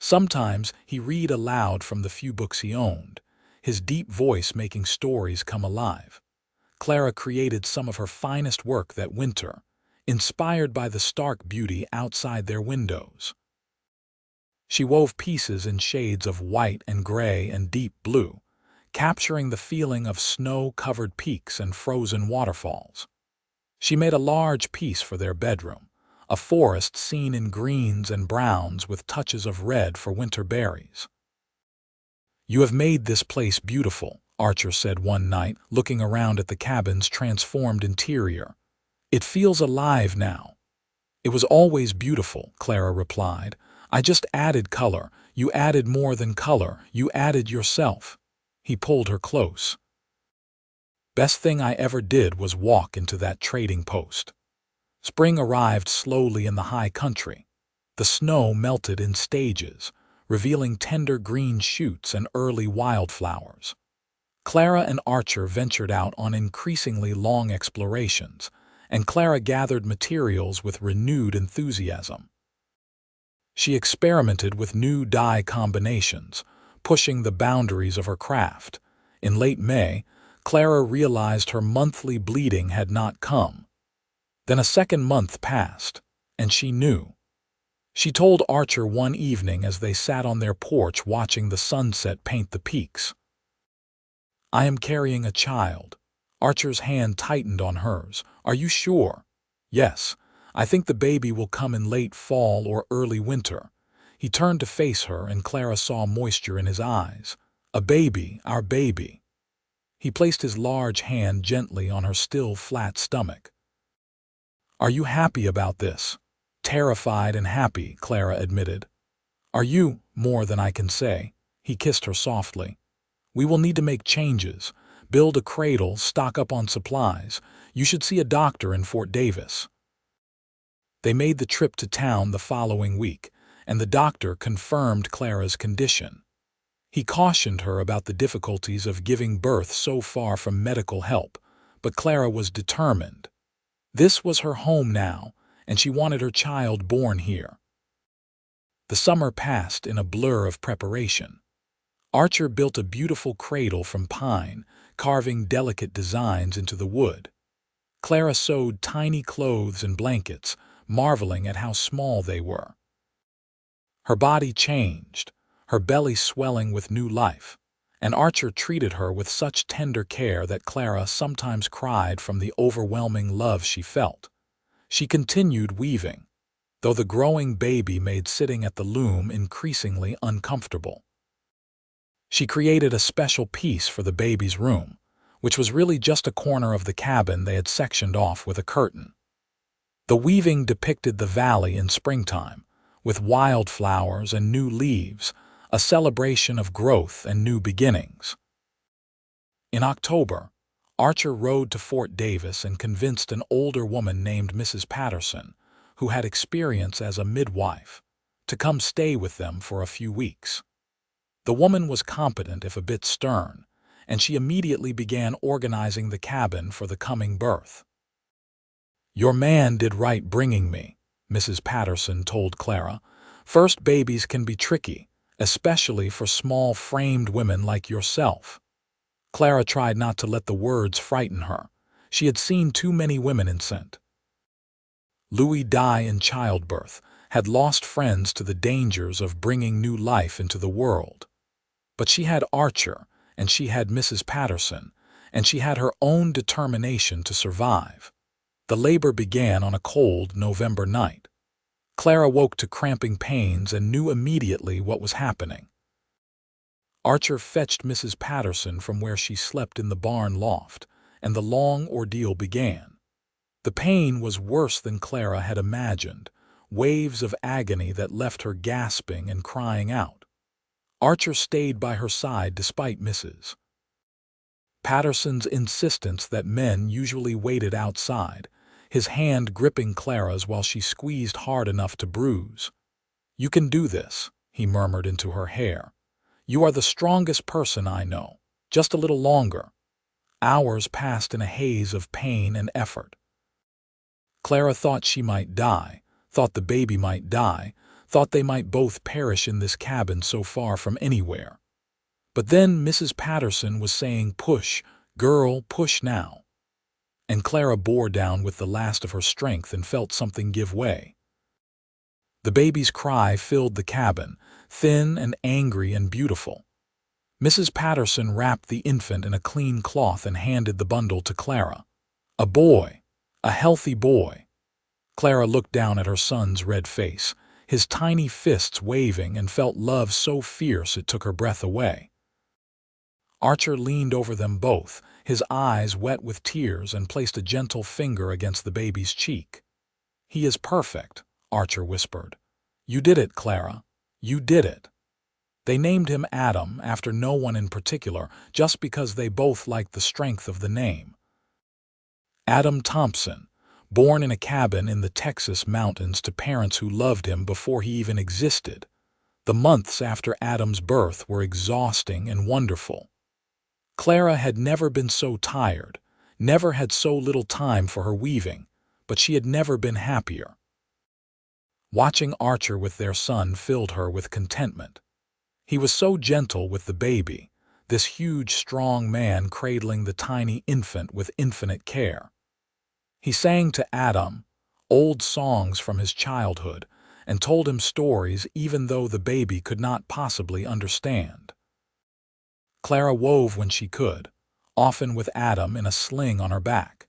Sometimes he read aloud from the few books he owned, his deep voice making stories come alive. Clara created some of her finest work that winter, inspired by the stark beauty outside their windows. She wove pieces in shades of white and gray and deep blue, capturing the feeling of snow-covered peaks and frozen waterfalls. She made a large piece for their bedroom, a forest seen in greens and browns with touches of red for winter berries. "You have made this place beautiful," Archer said one night, looking around at the cabin's transformed interior. "It feels alive now." "It was always beautiful," Clara replied. "I just added color. You added more than color. You added yourself." He pulled her close. "Best thing I ever did was walk into that trading post." Spring arrived slowly in the high country. The snow melted in stages, revealing tender green shoots and early wildflowers. Clara and Archer ventured out on increasingly long explorations, and Clara gathered materials with renewed enthusiasm. She experimented with new dye combinations, pushing the boundaries of her craft. In late May, Clara realized her monthly bleeding had not come. Then a second month passed, and she knew. She told Archer one evening as they sat on their porch watching the sunset paint the peaks. "I am carrying a child." Archer's hand tightened on hers. "Are you sure?" "Yes. I think the baby will come in late fall or early winter." He turned to face her, and Clara saw moisture in his eyes. "A baby, our baby." He placed his large hand gently on her still flat stomach. "Are you happy about this?" "Terrified and happy," Clara admitted. "Are you?" "More than I can say." He kissed her softly. "We will need to make changes. Build a cradle, stock up on supplies. You should see a doctor in Fort Davis." They made the trip to town the following week, and the doctor confirmed Clara's condition. He cautioned her about the difficulties of giving birth so far from medical help, but Clara was determined. This was her home now, and she wanted her child born here. The summer passed in a blur of preparation. Archer built a beautiful cradle from pine, carving delicate designs into the wood. Clara sewed tiny clothes and blankets, marveling at how small they were. Her body changed, her belly swelling with new life, and Archer treated her with such tender care that Clara sometimes cried from the overwhelming love she felt. She continued weaving, though the growing baby made sitting at the loom increasingly uncomfortable. She created a special piece for the baby's room, which was really just a corner of the cabin they had sectioned off with a curtain. The weaving depicted the valley in springtime, with wildflowers and new leaves, a celebration of growth and new beginnings. In October, Archer rode to Fort Davis and convinced an older woman named Mrs. Patterson, who had experience as a midwife, to come stay with them for a few weeks. The woman was competent if a bit stern, and she immediately began organizing the cabin for the coming birth. "Your man did right bringing me," Mrs. Patterson told Clara. "First babies can be tricky, especially for small-framed women like yourself." Clara tried not to let the words frighten her. She had seen too many women in St. Louis die in childbirth, had lost friends to the dangers of bringing new life into the world. But she had Archer, and she had Mrs. Patterson, and she had her own determination to survive. The labor began on a cold November night. Clara woke to cramping pains and knew immediately what was happening. Archer fetched Mrs. Patterson from where she slept in the barn loft, and the long ordeal began. The pain was worse than Clara had imagined, waves of agony that left her gasping and crying out. Archer stayed by her side despite Mrs. Patterson's insistence that men usually waited outside, his hand gripping Clara's while she squeezed hard enough to bruise. "You can do this," he murmured into her hair. "You are the strongest person I know. Just a little longer." Hours passed in a haze of pain and effort. Clara thought she might die, thought the baby might die, thought they might both perish in this cabin so far from anywhere. But then Mrs. Patterson was saying, "Push, girl, push now." And Clara bore down with the last of her strength and felt something give way. The baby's cry filled the cabin, thin and angry and beautiful. Mrs. Patterson wrapped the infant in a clean cloth and handed the bundle to Clara. "A boy, a healthy boy." Clara looked down at her son's red face, his tiny fists waving, and felt love so fierce it took her breath away. Archer leaned over them both, his eyes wet with tears, and placed a gentle finger against the baby's cheek. "He is perfect," Archer whispered. "You did it, Clara. You did it." They named him Adam after no one in particular, just because they both liked the strength of the name. Adam Thompson, born in a cabin in the Texas mountains to parents who loved him before he even existed. The months after Adam's birth were exhausting and wonderful. Clara had never been so tired, never had so little time for her weaving, but she had never been happier. Watching Archer with their son filled her with contentment. He was so gentle with the baby, this huge, strong man cradling the tiny infant with infinite care. He sang to Adam old songs from his childhood and told him stories even though the baby could not possibly understand. Clara wove when she could, often with Adam in a sling on her back.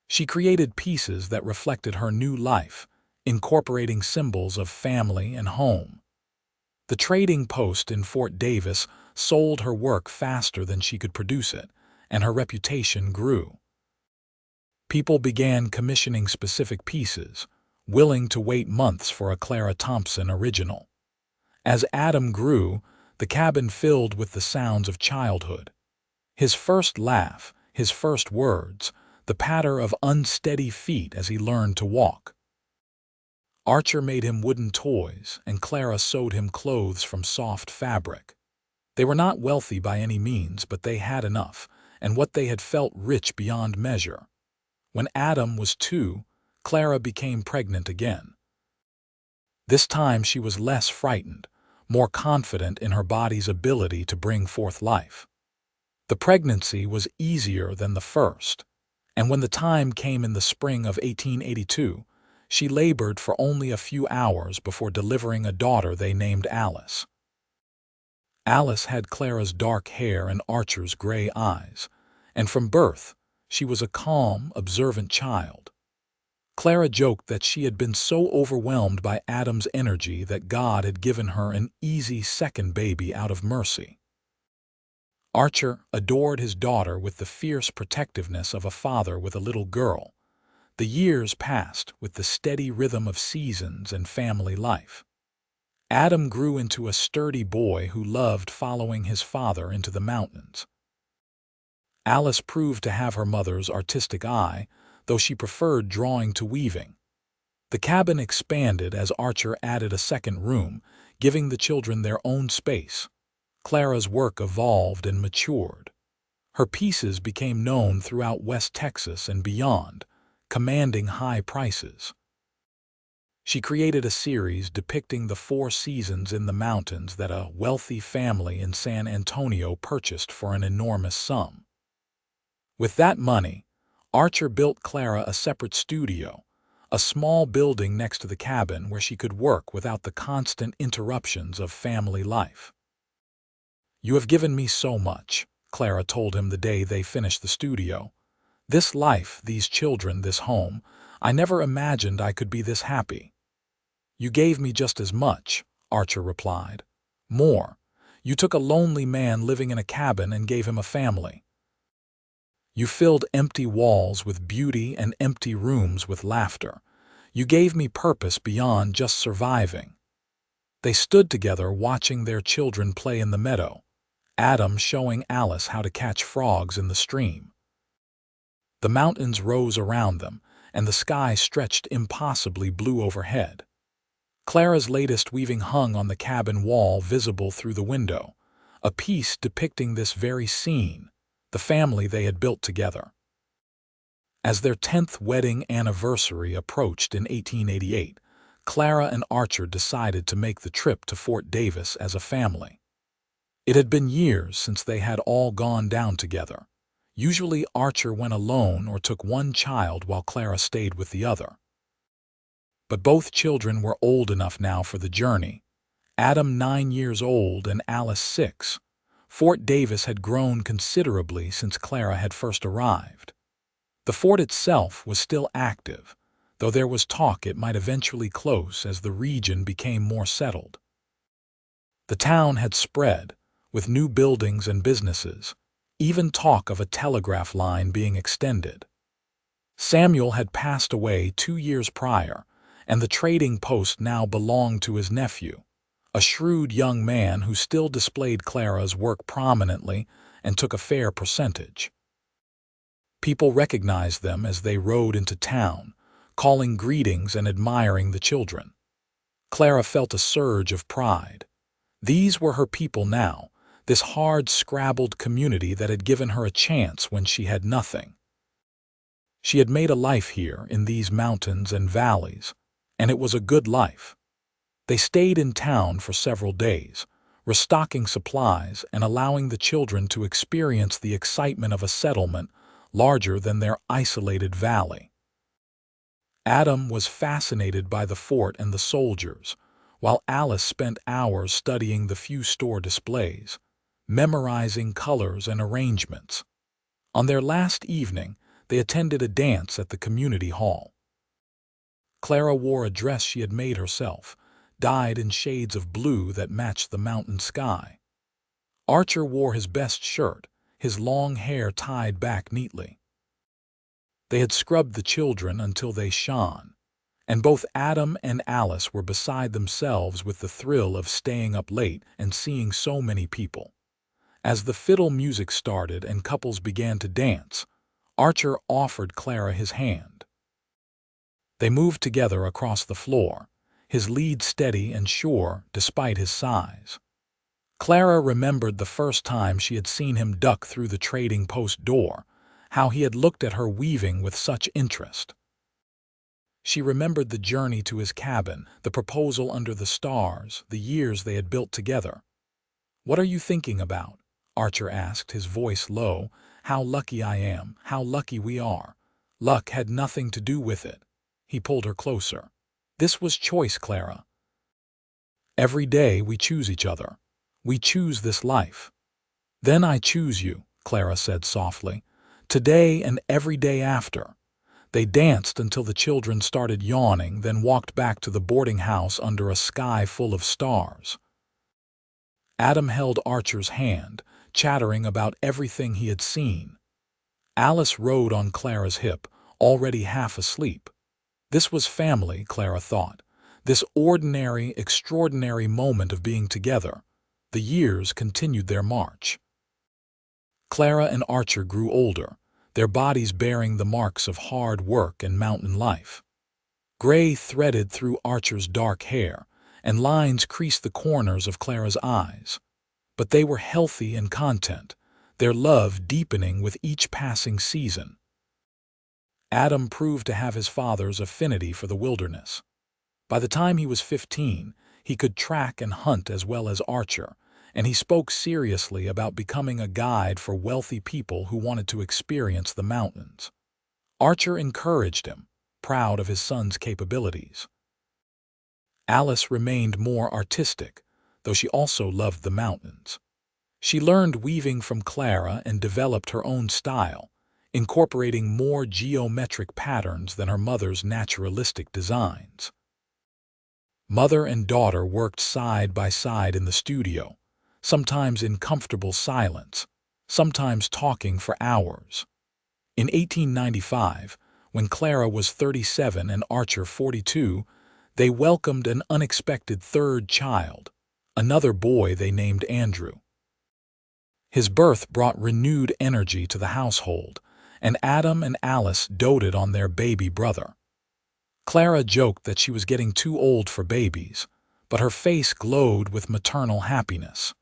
She created pieces that reflected her new life, incorporating symbols of family and home. The trading post in Fort Davis sold her work faster than she could produce it, and her reputation grew. People began commissioning specific pieces, willing to wait months for a Clara Thompson original. As Adam grew, the cabin filled with the sounds of childhood. His first laugh, his first words, the patter of unsteady feet as he learned to walk. Archer made him wooden toys, and Clara sewed him clothes from soft fabric. They were not wealthy by any means, but they had enough, and what they had felt rich beyond measure. When Adam was 2, Clara became pregnant again. This time she was less frightened, more confident in her body's ability to bring forth life. The pregnancy was easier than the first, and when the time came in the spring of 1882, she labored for only a few hours before delivering a daughter they named Alice. Alice had Clara's dark hair and Archer's gray eyes, and from birth she was a calm, observant child. Clara joked that she had been so overwhelmed by Adam's energy that God had given her an easy second baby out of mercy. Archer adored his daughter with the fierce protectiveness of a father with a little girl. The years passed with the steady rhythm of seasons and family life. Adam grew into a sturdy boy who loved following his father into the mountains. Alice proved to have her mother's artistic eye, though she preferred drawing to weaving. The cabin expanded as Archer added a second room, giving the children their own space. Clara's work evolved and matured. Her pieces became known throughout West Texas and beyond, commanding high prices. She created a series depicting the 4 seasons in the mountains that a wealthy family in San Antonio purchased for an enormous sum. With that money, Archer built Clara a separate studio, a small building next to the cabin where she could work without the constant interruptions of family life. "You have given me so much," Clara told him the day they finished the studio. "This life, these children, this home, I never imagined I could be this happy." "You gave me just as much," Archer replied. "More. You took a lonely man living in a cabin and gave him a family. You filled empty walls with beauty and empty rooms with laughter. You gave me purpose beyond just surviving." They stood together watching their children play in the meadow, Adam showing Alice how to catch frogs in the stream. The mountains rose around them, and the sky stretched impossibly blue overhead. Clara's latest weaving hung on the cabin wall, visible through the window, a piece depicting this very scene, the family they had built together. As their 10th wedding anniversary approached in 1888, Clara and Archer decided to make the trip to Fort Davis as a family. It had been years since they had all gone down together. Usually Archer went alone or took one child while Clara stayed with the other. But both children were old enough now for the journey, Adam 9 years old and Alice 6. Fort Davis had grown considerably since Clara had first arrived. The fort itself was still active, though there was talk it might eventually close as the region became more settled. The town had spread, with new buildings and businesses, even talk of a telegraph line being extended. Samuel had passed away 2 years prior, and the trading post now belonged to his nephew, a shrewd young man who still displayed Clara's work prominently and took a fair percentage. People recognized them as they rode into town, calling greetings and admiring the children. Clara felt a surge of pride. These were her people now, this hard-scrabbled community that had given her a chance when she had nothing. She had made a life here in these mountains and valleys, and it was a good life. They stayed in town for several days, restocking supplies and allowing the children to experience the excitement of a settlement larger than their isolated valley. Adam was fascinated by the fort and the soldiers, while Alice spent hours studying the few store displays, memorizing colors and arrangements. On their last evening, they attended a dance at the community hall. Clara wore a dress she had made herself, dyed in shades of blue that matched the mountain sky. Archer wore his best shirt, his long hair tied back neatly. They had scrubbed the children until they shone, and both Adam and Alice were beside themselves with the thrill of staying up late and seeing so many people. As the fiddle music started and couples began to dance, Archer offered Clara his hand. They moved together across the floor, his lead steady and sure despite his size. Clara remembered the first time she had seen him duck through the trading post door, how he had looked at her weaving with such interest. She remembered the journey to his cabin, the proposal under the stars, the years they had built together. "What are you thinking about?" Archer asked, his voice low. "How lucky I am, how lucky we are." Luck had nothing to do with it. He pulled her closer. "This was choice, Clara. Every day we choose each other. We choose this life." "Then I choose you," Clara said softly. "Today and every day after." They danced until the children started yawning, then walked back to the boarding house under a sky full of stars. Adam held Archer's hand, chattering about everything he had seen. Alice rode on Clara's hip, already half asleep. This was family, Clara thought. This ordinary, extraordinary moment of being together. The years continued their march. Clara and Archer grew older, their bodies bearing the marks of hard work and mountain life. Gray threaded through Archer's dark hair, and lines creased the corners of Clara's eyes. But they were healthy and content, their love deepening with each passing season. Adam proved to have his father's affinity for the wilderness. By the time he was 15, he could track and hunt as well as Archer, and he spoke seriously about becoming a guide for wealthy people who wanted to experience the mountains. Archer encouraged him, proud of his son's capabilities. Alice remained more artistic, though she also loved the mountains. She learned weaving from Clara and developed her own style, incorporating more geometric patterns than her mother's naturalistic designs. Mother and daughter worked side by side in the studio, sometimes in comfortable silence, sometimes talking for hours. In 1895, when Clara was 37 and Archer 42, they welcomed an unexpected third child, another boy they named Andrew. His birth brought renewed energy to the household, and Adam and Alice doted on their baby brother. Clara joked that she was getting too old for babies, but her face glowed with maternal happiness.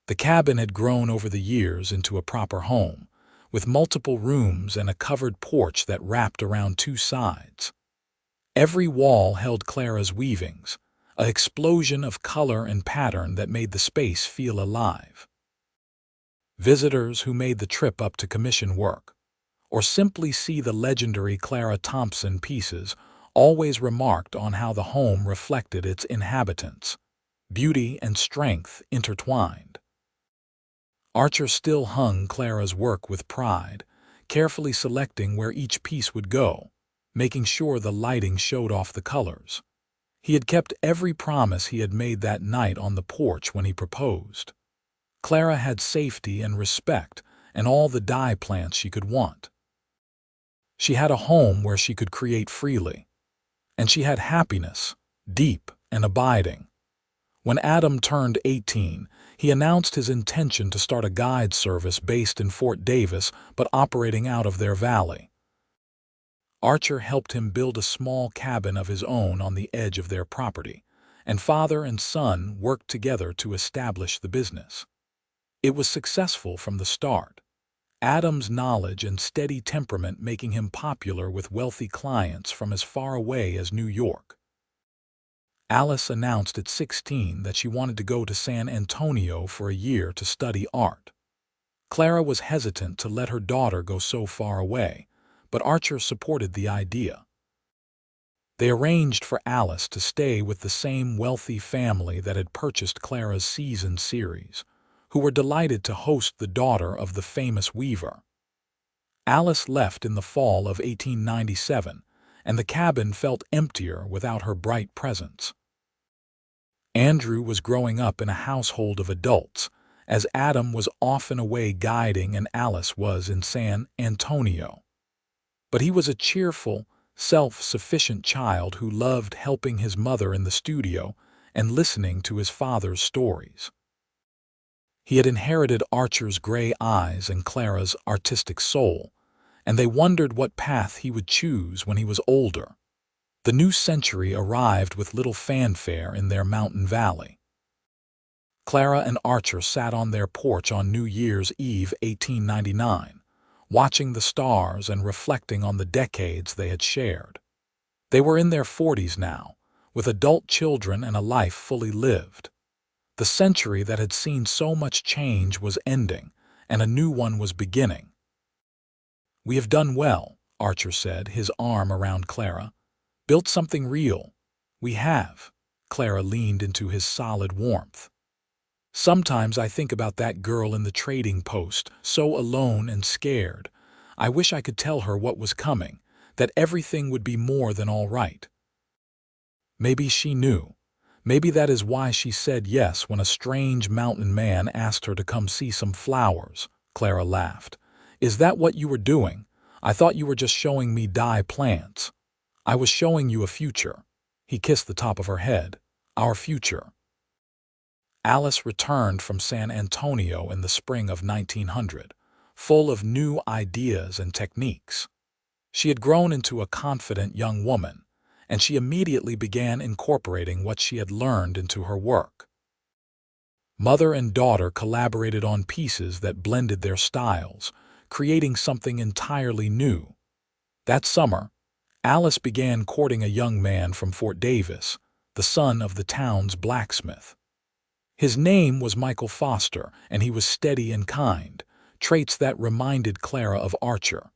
The cabin had grown over the years into a proper home, with multiple rooms and a covered porch that wrapped around two sides. Every wall held Clara's weavings, an explosion of color and pattern that made the space feel alive. Visitors who made the trip up to commission work, or simply see the legendary Clara Thompson pieces, always remarked on how the home reflected its inhabitants, beauty and strength intertwined. Archer still hung Clara's work with pride, carefully selecting where each piece would go, making sure the lighting showed off the colors. He had kept every promise he had made that night on the porch when he proposed. Clara had safety and respect and all the dye plants she could want. She had a home where she could create freely. And she had happiness, deep and abiding. When Adam turned 18, he announced his intention to start a guide service based in Fort Davis but operating out of their valley. Archer helped him build a small cabin of his own on the edge of their property, and father and son worked together to establish the business. It was successful from the start, Adam's knowledge and steady temperament making him popular with wealthy clients from as far away as New York. Alice announced at 16 that she wanted to go to San Antonio for a year to study art. Clara was hesitant to let her daughter go so far away, but Archer supported the idea. They arranged for Alice to stay with the same wealthy family that had purchased Clara's season series, who were delighted to host the daughter of the famous weaver. Alice left in the fall of 1897, and the cabin felt emptier without her bright presence. Andrew was growing up in a household of adults, as Adam was often away guiding and Alice was in San Antonio. But he was a cheerful, self-sufficient child who loved helping his mother in the studio and listening to his father's stories. He had inherited Archer's gray eyes and Clara's artistic soul, and they wondered what path he would choose when he was older. The new century arrived with little fanfare in their mountain valley. Clara and Archer sat on their porch on New Year's Eve 1899, watching the stars and reflecting on the decades they had shared. They were in their 40s now, with adult children and a life fully lived. The century that had seen so much change was ending, and a new one was beginning. "We have done well," Archer said, his arm around Clara. "Built something real." "We have." Clara leaned into his solid warmth. "Sometimes I think about that girl in the trading post, so alone and scared. I wish I could tell her what was coming, that everything would be more than all right." Maybe she knew. Maybe that is why she said yes when a strange mountain man asked her to come see some flowers. Clara laughed. "Is that what you were doing? I thought you were just showing me dye plants." "I was showing you a future." He kissed the top of her head. "Our future." Alice returned from San Antonio in the spring of 1900, full of new ideas and techniques. She had grown into a confident young woman, and she immediately began incorporating what she had learned into her work. Mother and daughter collaborated on pieces that blended their styles, creating something entirely new. That summer, Alice began courting a young man from Fort Davis, the son of the town's blacksmith. His name was Michael Foster, and he was steady and kind, traits that reminded Clara of Archer.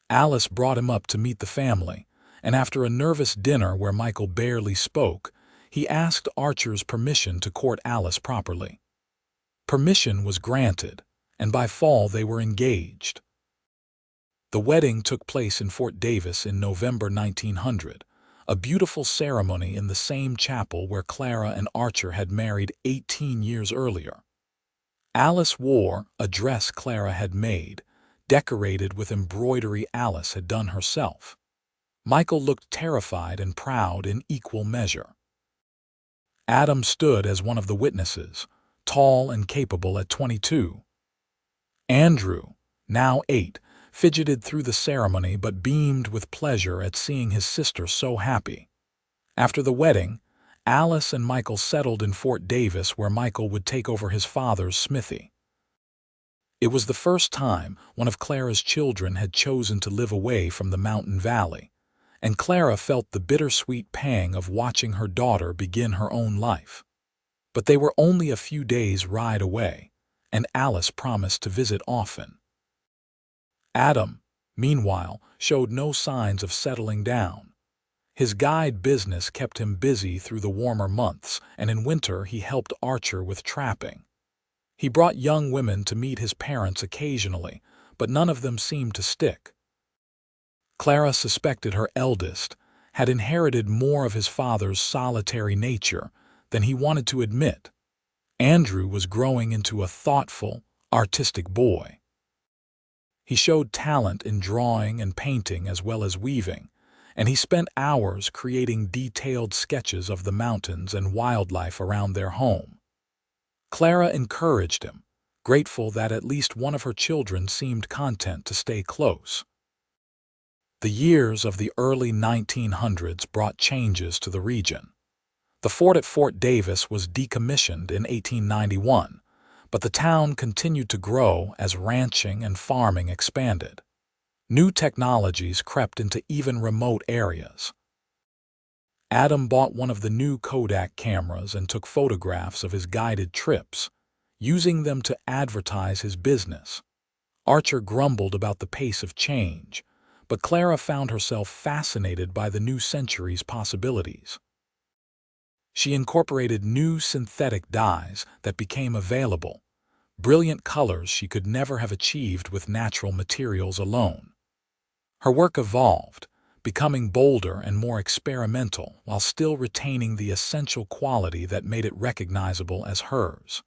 Alice brought him up to meet the family, and after a nervous dinner where Michael barely spoke, he asked Archer's permission to court Alice properly. Permission was granted, and by fall they were engaged. The wedding took place in Fort Davis in November 1900, a beautiful ceremony in the same chapel where Clara and Archer had married 18 years earlier. Alice wore a dress Clara had made, decorated with embroidery Alice had done herself. Michael looked terrified and proud in equal measure. Adam stood as one of the witnesses, tall and capable at 22. Andrew, now 8, fidgeted through the ceremony but beamed with pleasure at seeing his sister so happy. After the wedding, Alice and Michael settled in Fort Davis where Michael would take over his father's smithy. It was the first time one of Clara's children had chosen to live away from the mountain valley, and Clara felt the bittersweet pang of watching her daughter begin her own life. But they were only a few days' ride away, and Alice promised to visit often. Adam, meanwhile, showed no signs of settling down. His guide business kept him busy through the warmer months, and in winter he helped Archer with trapping. He brought young women to meet his parents occasionally, but none of them seemed to stick. Clara suspected her eldest had inherited more of his father's solitary nature than he wanted to admit. Andrew was growing into a thoughtful, artistic boy. He showed talent in drawing and painting as well as weaving, and he spent hours creating detailed sketches of the mountains and wildlife around their home. Clara encouraged him, grateful that at least one of her children seemed content to stay close. The years of the early 1900s brought changes to the region. The fort at Fort Davis was decommissioned in 1891, but the town continued to grow as ranching and farming expanded. New technologies crept into even remote areas. Adam bought one of the new Kodak cameras and took photographs of his guided trips, using them to advertise his business. Archer grumbled about the pace of change, but Clara found herself fascinated by the new century's possibilities. She incorporated new synthetic dyes that became available, brilliant colors she could never have achieved with natural materials alone. Her work evolved, becoming bolder and more experimental while still retaining the essential quality that made it recognizable as hers.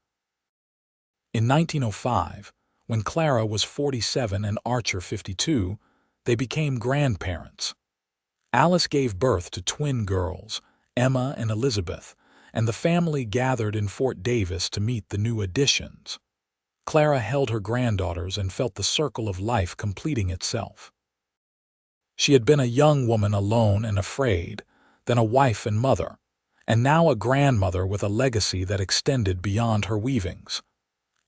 In 1905, when Clara was 47 and Archer 52, they became grandparents. Alice gave birth to twin girls, Emma and Elizabeth, and the family gathered in Fort Davis to meet the new additions. Clara held her granddaughters and felt the circle of life completing itself. She had been a young woman alone and afraid, then a wife and mother, and now a grandmother with a legacy that extended beyond her weavings.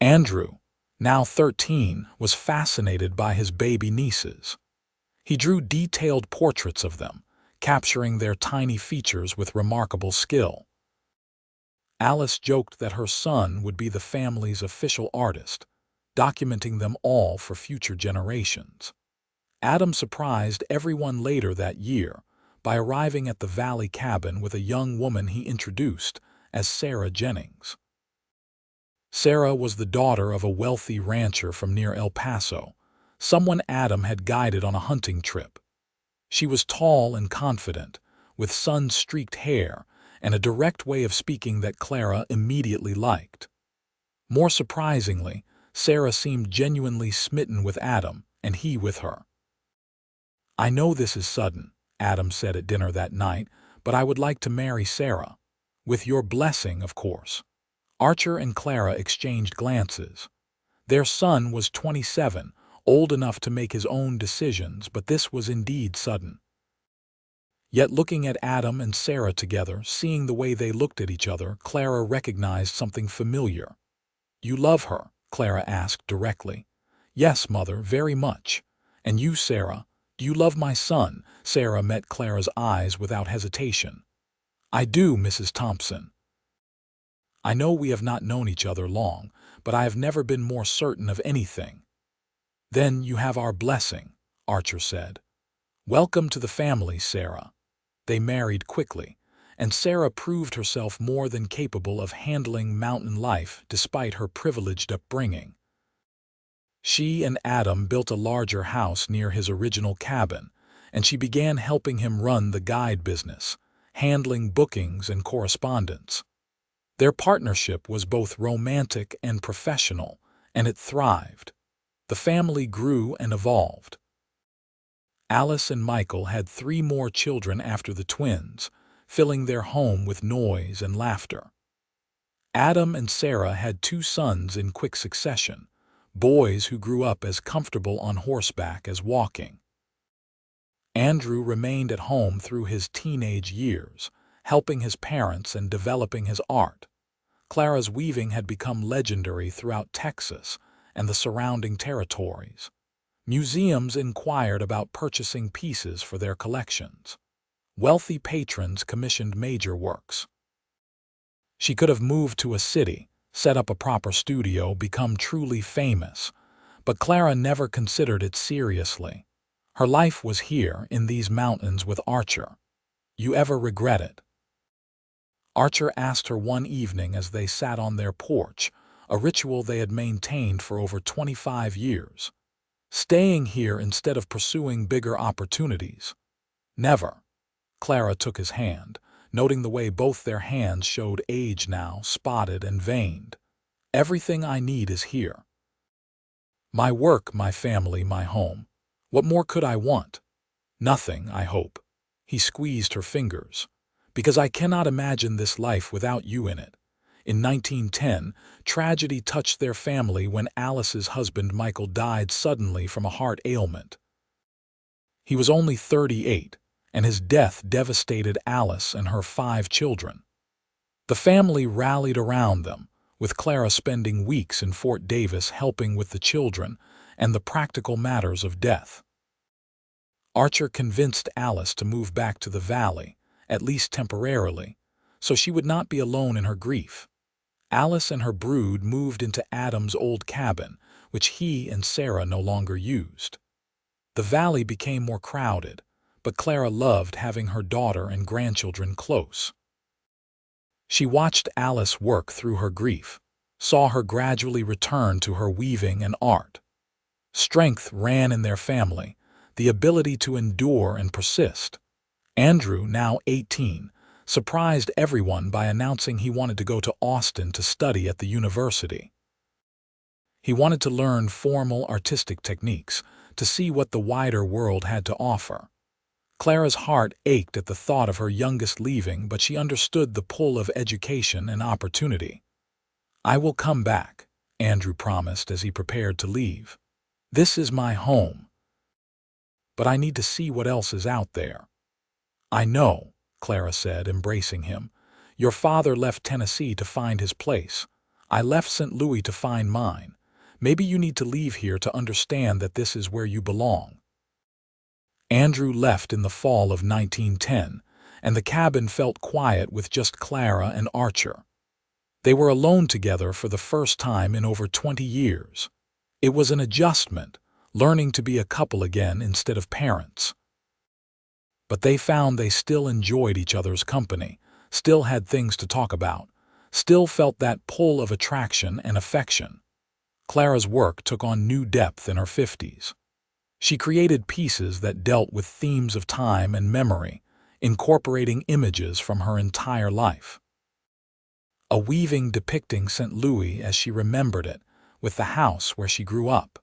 Andrew, now 13, was fascinated by his baby nieces. He drew detailed portraits of them, capturing their tiny features with remarkable skill. Alice joked that her son would be the family's official artist, documenting them all for future generations. Adam surprised everyone later that year by arriving at the Valley cabin with a young woman he introduced as Sarah Jennings. Sarah was the daughter of a wealthy rancher from near El Paso, someone Adam had guided on a hunting trip. She was tall and confident, with sun-streaked hair and a direct way of speaking that Clara immediately liked. More surprisingly, Sarah seemed genuinely smitten with Adam, and he with her. "I know this is sudden," Adam said at dinner that night, "but I would like to marry Sarah. With your blessing, of course." Archer and Clara exchanged glances. Their son was 27, old enough to make his own decisions, but this was indeed sudden. Yet looking at Adam and Sarah together, seeing the way they looked at each other, Clara recognized something familiar. "You love her?" Clara asked directly. "Yes, Mother, very much. And you, Sarah, do you love my son?" Sarah met Clara's eyes without hesitation. "I do, Mrs. Thompson. I know we have not known each other long, but I have never been more certain of anything." "Then you have our blessing," Archer said. "Welcome to the family, Sarah." They married quickly, and Sarah proved herself more than capable of handling mountain life despite her privileged upbringing. She and Adam built a larger house near his original cabin, and she began helping him run the guide business, handling bookings and correspondence. Their partnership was both romantic and professional, and it thrived. The family grew and evolved. Alice and Michael had 3 more children after the twins, filling their home with noise and laughter. Adam and Sarah had 2 sons in quick succession, boys who grew up as comfortable on horseback as walking. Andrew remained at home through his teenage years, helping his parents and developing his art. Clara's weaving had become legendary throughout Texas and the surrounding territories. Museums inquired about purchasing pieces for their collections. Wealthy patrons commissioned major works. She could have moved to a city, set up a proper studio, become truly famous, but Clara never considered it seriously. Her life was here in these mountains with Archer. "You ever regret it?" Archer asked her one evening as they sat on their porch, a ritual they had maintained for over 25 years. "Staying here instead of pursuing bigger opportunities?" "Never." Clara took his hand, noting the way both their hands showed age now, spotted and veined. "Everything I need is here. My work, my family, my home. What more could I want?" "Nothing, I hope." He squeezed her fingers. "Because I cannot imagine this life without you in it." In 1910, tragedy touched their family when Alice's husband Michael died suddenly from a heart ailment. He was only 38, and his death devastated Alice and her 5 children. The family rallied around them, with Clara spending weeks in Fort Davis helping with the children and the practical matters of death. Archer convinced Alice to move back to the valley, at least temporarily, so she would not be alone in her grief. Alice and her brood moved into Adam's old cabin, which he and Sarah no longer used. The valley became more crowded, but Clara loved having her daughter and grandchildren close. She watched Alice work through her grief, saw her gradually return to her weaving and art. Strength ran in their family, the ability to endure and persist. Andrew, now 18, surprised everyone by announcing he wanted to go to Austin to study at the university. He wanted to learn formal artistic techniques, to see what the wider world had to offer. Clara's heart ached at the thought of her youngest leaving, but she understood the pull of education and opportunity. "I will come back," Andrew promised as he prepared to leave. "This is my home. But I need to see what else is out there." "I know," Clara said, embracing him. "Your father left Tennessee to find his place. I left St. Louis to find mine. Maybe you need to leave here to understand that this is where you belong." Andrew left in the fall of 1910, and the cabin felt quiet with just Clara and Archer. They were alone together for the first time in over 20 years. It was an adjustment, learning to be a couple again instead of parents. But they found they still enjoyed each other's company, still had things to talk about, still felt that pull of attraction and affection. Clara's work took on new depth in her 50s. She created pieces that dealt with themes of time and memory, incorporating images from her entire life. A weaving depicting St. Louis as she remembered it, with the house where she grew up.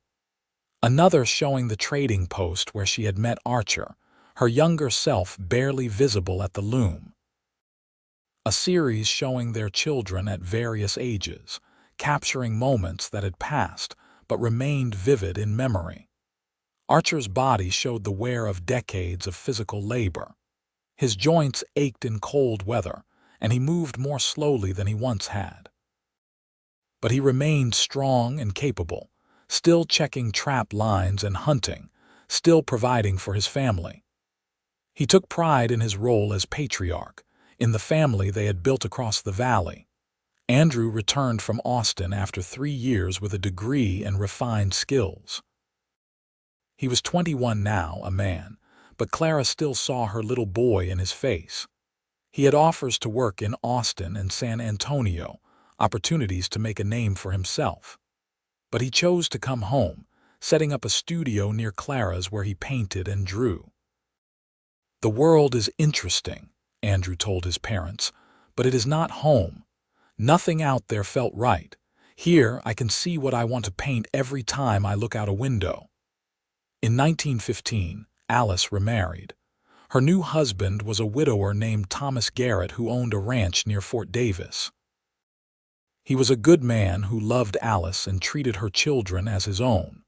Another showing the trading post where she had met Archer, her younger self barely visible at the loom. a series showing their children at various ages, capturing moments that had passed but remained vivid in memory. Archer's body showed the wear of decades of physical labor. His joints ached in cold weather, and he moved more slowly than he once had. But he remained strong and capable, still checking trap lines and hunting, still providing for his family. He took pride in his role as patriarch, in the family they had built across the valley. Andrew returned from Austin after 3 years with a degree and refined skills. He was 21 now, a man, but Clara still saw her little boy in his face. He had offers to work in Austin and San Antonio, opportunities to make a name for himself. But he chose to come home, setting up a studio near Clara's where he painted and drew. "The world is interesting," Andrew told his parents, "but it is not home. Nothing out there felt right. Here I can see what I want to paint every time I look out a window." In 1915, Alice remarried. Her new husband was a widower named Thomas Garrett who owned a ranch near Fort Davis. He was a good man who loved Alice and treated her children as his own.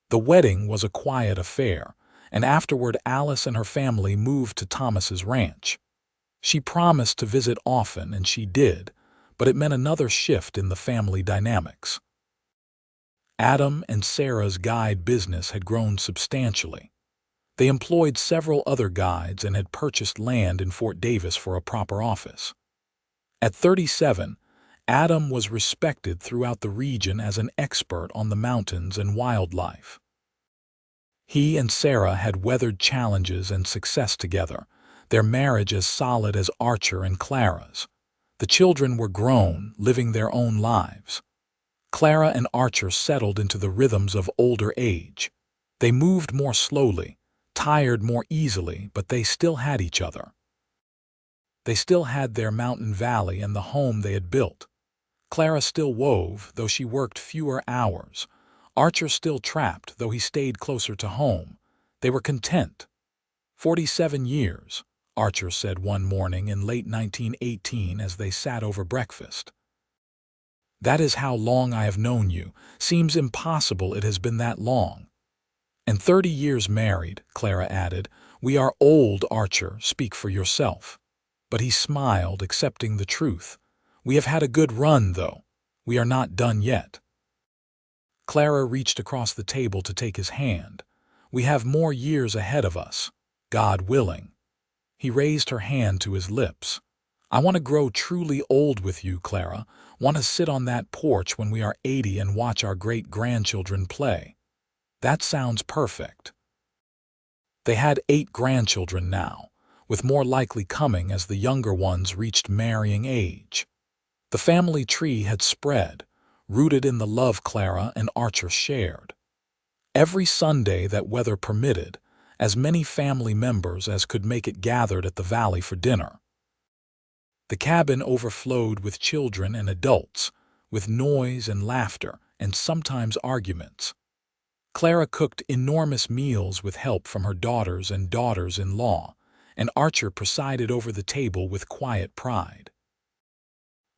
The wedding was a quiet affair, and afterward Alice and her family moved to Thomas's ranch. She promised to visit often, and she did, but it meant another shift in the family dynamics. Adam and Sarah's guide business had grown substantially. They employed several other guides and had purchased land in Fort Davis for a proper office. At 37, Adam was respected throughout the region as an expert on the mountains and wildlife. He and Sarah had weathered challenges and success together, their marriage as solid as Archer and Clara's. The children were grown, living their own lives. Clara and Archer settled into the rhythms of older age. They moved more slowly, tired more easily, but they still had each other. They still had their mountain valley and the home they had built. Clara still wove, though she worked fewer hours. Archer still trapped, though he stayed closer to home. They were content. 47 years, Archer said one morning in late 1918 as they sat over breakfast. "That is how long I have known you. Seems impossible it has been that long." "And 30 years married," Clara added. "We are old, Archer, speak for yourself." But he smiled, accepting the truth. "We have had a good run, though. We are not done yet." Clara reached across the table to take his hand. "We have more years ahead of us, God willing." He raised her hand to his lips. "I want to grow truly old with you, Clara. Want to sit on that porch when we are 80 and watch our great-grandchildren play." "That sounds perfect." They had 8 grandchildren now, with more likely coming as the younger ones reached marrying age. The family tree had spread, rooted in the love Clara and Archer shared. Every Sunday that weather permitted, as many family members as could make it gathered at the valley for dinner. The cabin overflowed with children and adults, with noise and laughter and sometimes arguments. Clara cooked enormous meals with help from her daughters and daughters-in-law, and Archer presided over the table with quiet pride.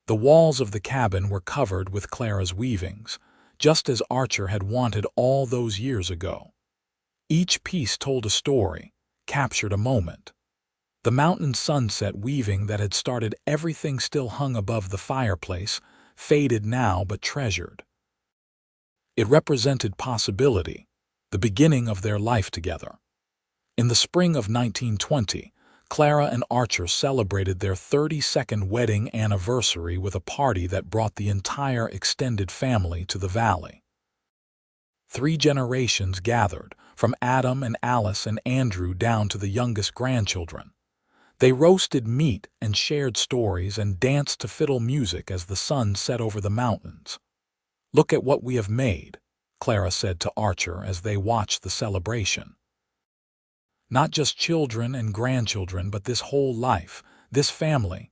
The walls of the cabin were covered with Clara's weavings, just as Archer had wanted all those years ago. Each piece told a story, captured a moment. The mountain sunset weaving that had started everything still hung above the fireplace, faded now but treasured. It represented possibility, the beginning of their life together. In the spring of 1920, Clara and Archer celebrated their 32nd wedding anniversary with a party that brought the entire extended family to the valley. 3 generations gathered, from Adam and Alice and Andrew down to the youngest grandchildren. They roasted meat and shared stories and danced to fiddle music as the sun set over the mountains. "Look at what we have made," Clara said to Archer as they watched the celebration. "Not just children and grandchildren, but this whole life, this family.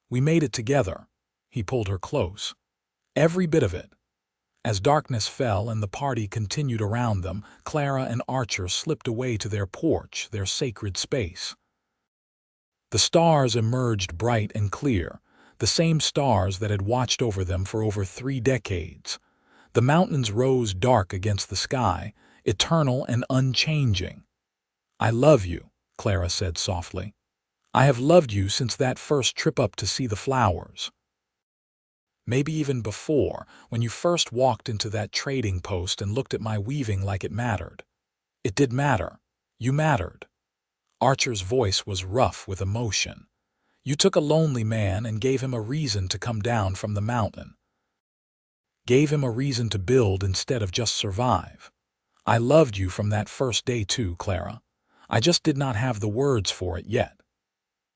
We made it together." He pulled her close. "Every bit of it." As darkness fell and the party continued around them, Clara and Archer slipped away to their porch, their sacred space. The stars emerged bright and clear, the same stars that had watched over them for over 3 decades. The mountains rose dark against the sky, eternal and unchanging. "I love you," Clara said softly. "I have loved you since that first trip up to see the flowers. Maybe even before, when you first walked into that trading post and looked at my weaving like it mattered. It did matter. You mattered." Archer's voice was rough with emotion. "You took a lonely man and gave him a reason to come down from the mountain. Gave him a reason to build instead of just survive. I loved you from that first day too, Clara. I just did not have the words for it yet."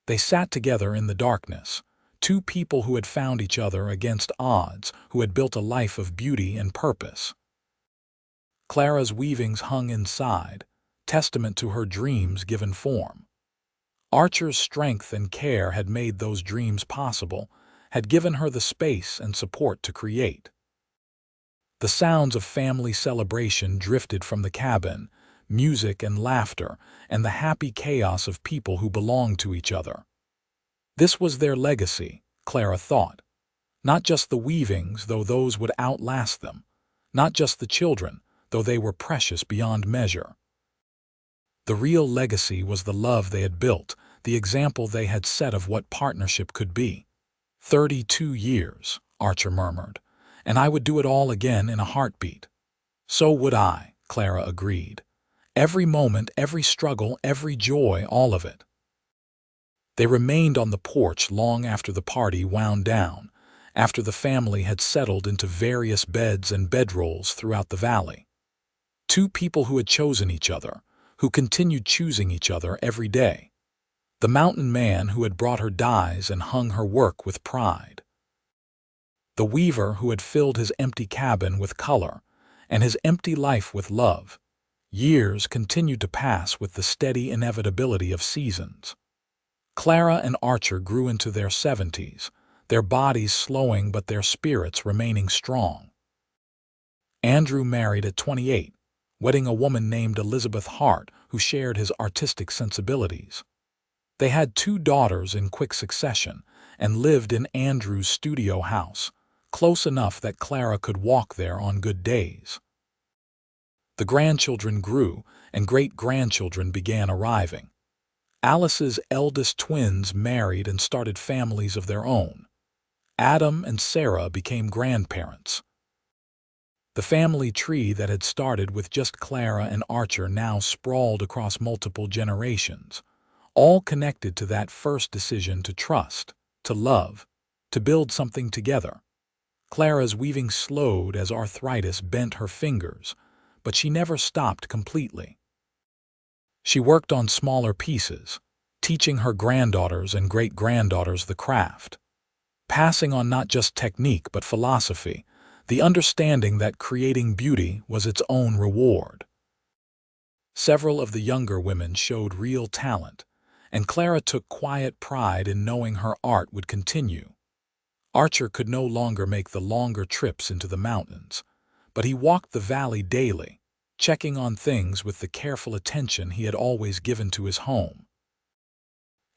They sat together in the darkness, two people who had found each other against odds, who had built a life of beauty and purpose. Clara's weavings hung inside, testament to her dreams given form. Archer's strength and care had made those dreams possible, had given her the space and support to create. The sounds of family celebration drifted from the cabin, music and laughter, and the happy chaos of people who belonged to each other. This was their legacy, Clara thought. Not just the weavings, though those would outlast them. Not just the children, though they were precious beyond measure. The real legacy was the love they had built, the example they had set of what partnership could be. 32 years, Archer murmured, and I would do it all again in a heartbeat. So would I, Clara agreed. Every moment, every struggle, every joy, all of it. They remained on the porch long after the party wound down, after the family had settled into various beds and bedrolls throughout the valley. Two people who had chosen each other, who continued choosing each other every day. The mountain man who had brought her dyes and hung her work with pride. The weaver who had filled his empty cabin with color, and his empty life with love. Years continued to pass with the steady inevitability of seasons. Clara and Archer grew into their 70s, their bodies slowing but their spirits remaining strong. Andrew married at 28, wedding a woman named Elizabeth Hart, who shared his artistic sensibilities. They had 2 daughters in quick succession and lived in Andrew's studio house, close enough that Clara could walk there on good days. The grandchildren grew, and great-grandchildren began arriving. Alice's eldest twins married and started families of their own. Adam and Sarah became grandparents. The family tree that had started with just Clara and Archer now sprawled across multiple generations, all connected to that first decision to trust, to love, to build something together. Clara's weaving slowed as arthritis bent her fingers, but she never stopped completely. She worked on smaller pieces, teaching her granddaughters and great-granddaughters the craft, passing on not just technique but philosophy, the understanding that creating beauty was its own reward. Several of the younger women showed real talent, and Clara took quiet pride in knowing her art would continue. Archer could no longer make the longer trips into the mountains, but he walked the valley daily, checking on things with the careful attention he had always given to his home.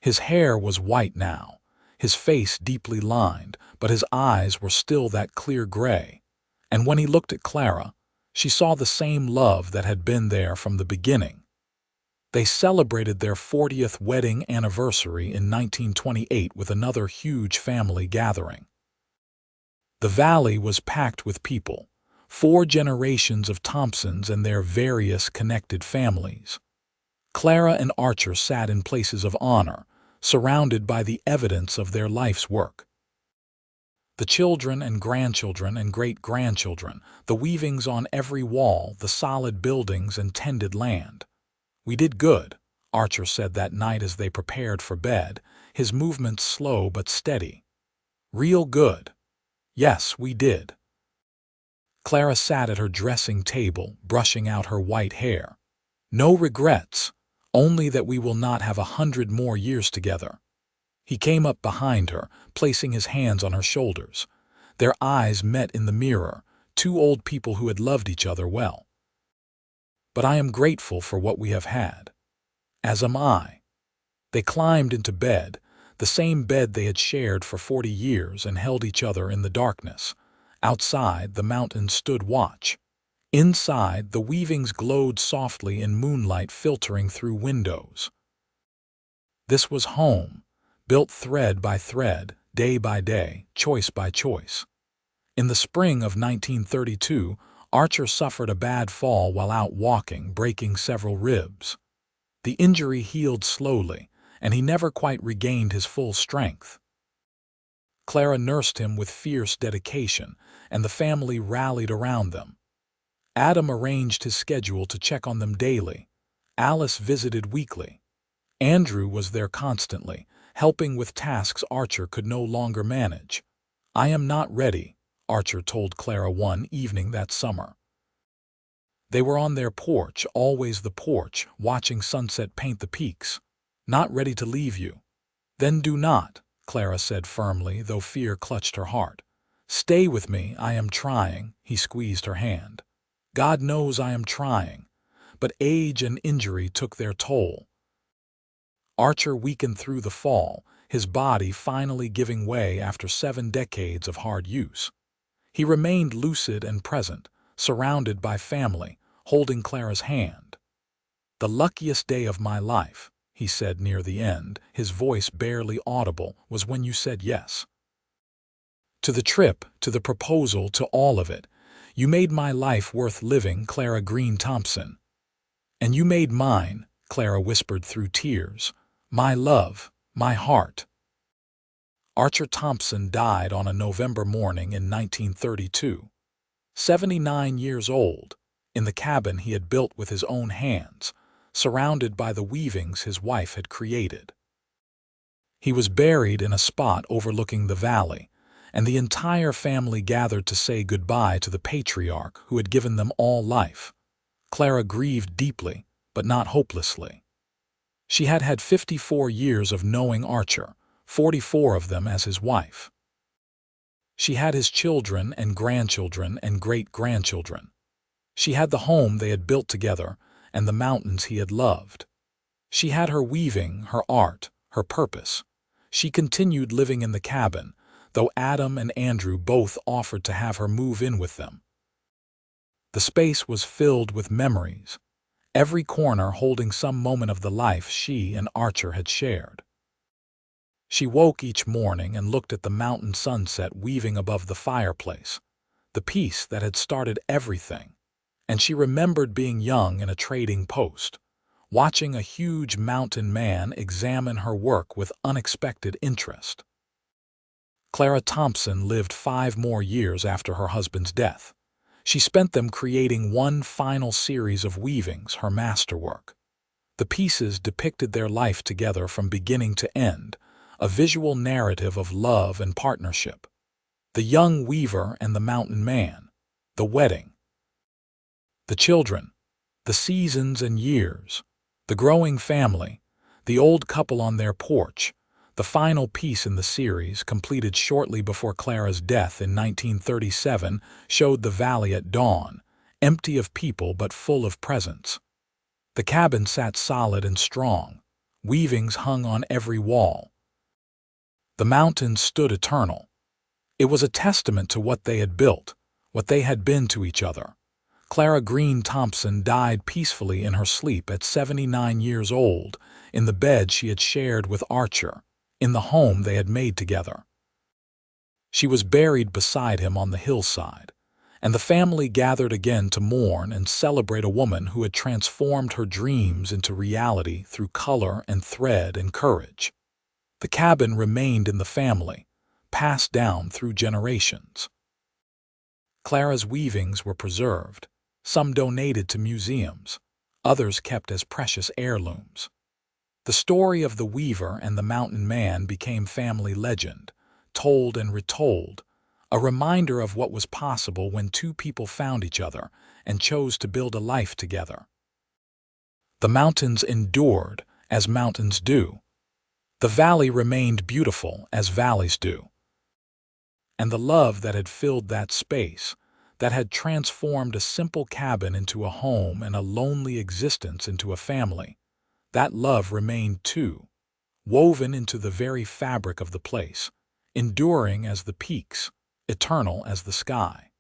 His hair was white now, his face deeply lined, but his eyes were still that clear gray, and when he looked at Clara, she saw the same love that had been there from the beginning. They celebrated their 40th wedding anniversary in 1928 with another huge family gathering. The valley was packed with people, 4 generations of Thompsons and their various connected families. Clara and Archer sat in places of honor, surrounded by the evidence of their life's work. The children and grandchildren and great-grandchildren, the weavings on every wall, the solid buildings and tended land. "We did good," Archer said that night as they prepared for bed, his movements slow but steady. "Real good. Yes, we did." Clara sat at her dressing table, brushing out her white hair. "No regrets, only that we will not have 100 more years together." He came up behind her, placing his hands on her shoulders. Their eyes met in the mirror, 2 old people who had loved each other well. "But I am grateful for what we have had. As am I." They climbed into bed, the same bed they had shared for 40 years, and held each other in the darkness. Outside, the mountains stood watch. Inside, the weavings glowed softly in moonlight filtering through windows. This was home, built thread by thread, day by day, choice by choice. In the spring of 1932, Archer suffered a bad fall while out walking, breaking several ribs. The injury healed slowly, and he never quite regained his full strength. Clara nursed him with fierce dedication, and the family rallied around them. Adam arranged his schedule to check on them daily. Alice visited weekly. Andrew was there constantly, helping with tasks Archer could no longer manage. "I am not ready," Archer told Clara one evening that summer. They were on their porch, always the porch, watching sunset paint the peaks. "Not ready to leave you." "Then do not," Clara said firmly, though fear clutched her heart. "Stay with me, I am trying." He squeezed her hand. "God knows I am trying." But age and injury took their toll. Archer weakened through the fall, his body finally giving way after 7 decades of hard use. He remained lucid and present, surrounded by family, holding Clara's hand. "The luckiest day of my life," he said near the end, his voice barely audible, "was when you said yes. To the trip, to the proposal, to all of it. You made my life worth living." Clara Greene Thompson. "And you made mine," Clara whispered through tears. "My love, my heart." Archer Thompson died on a November morning in 1932. 79 years old, in the cabin he had built with his own hands, surrounded by the weavings his wife had created. He was buried in a spot overlooking the valley, and the entire family gathered to say goodbye to the patriarch who had given them all life. Clara grieved deeply, but not hopelessly. She had had 54 years of knowing Archer, 44 of them as his wife. She had his children and grandchildren and great-grandchildren. She had the home they had built together and the mountains he had loved. She had her weaving, her art, her purpose. She continued living in the cabin, though Adam and Andrew both offered to have her move in with them. The space was filled with memories, every corner holding some moment of the life she and Archer had shared. She woke each morning and looked at the mountain sunset weaving above the fireplace, the peace that had started everything, and she remembered being young in a trading post, watching a huge mountain man examine her work with unexpected interest. Clara Thompson lived 5 more years after her husband's death. She spent them creating one final series of weavings, her masterwork. The pieces depicted their life together from beginning to end, a visual narrative of love and partnership. The young weaver and the mountain man, the wedding, the children, the seasons and years, the growing family, the old couple on their porch. The final piece in the series, completed shortly before Clara's death in 1937, showed the valley at dawn, empty of people but full of presence. The cabin sat solid and strong. Weavings hung on every wall. The mountains stood eternal. It was a testament to what they had built, what they had been to each other. Clara Greene Thompson died peacefully in her sleep at 79 years old, in the bed she had shared with Archer, in the home they had made together. She was buried beside him on the hillside, and the family gathered again to mourn and celebrate a woman who had transformed her dreams into reality through color and thread and courage. The cabin remained in the family, passed down through generations. Clara's weavings were preserved, some donated to museums, others kept as precious heirlooms. The story of the weaver and the mountain man became family legend, told and retold, a reminder of what was possible when 2 people found each other and chose to build a life together. The mountains endured, as mountains do. The valley remained beautiful, as valleys do. And the love that had filled that space, that had transformed a simple cabin into a home and a lonely existence into a family, that love remained too. woven into the very fabric of the place, enduring as the peaks, eternal as the sky.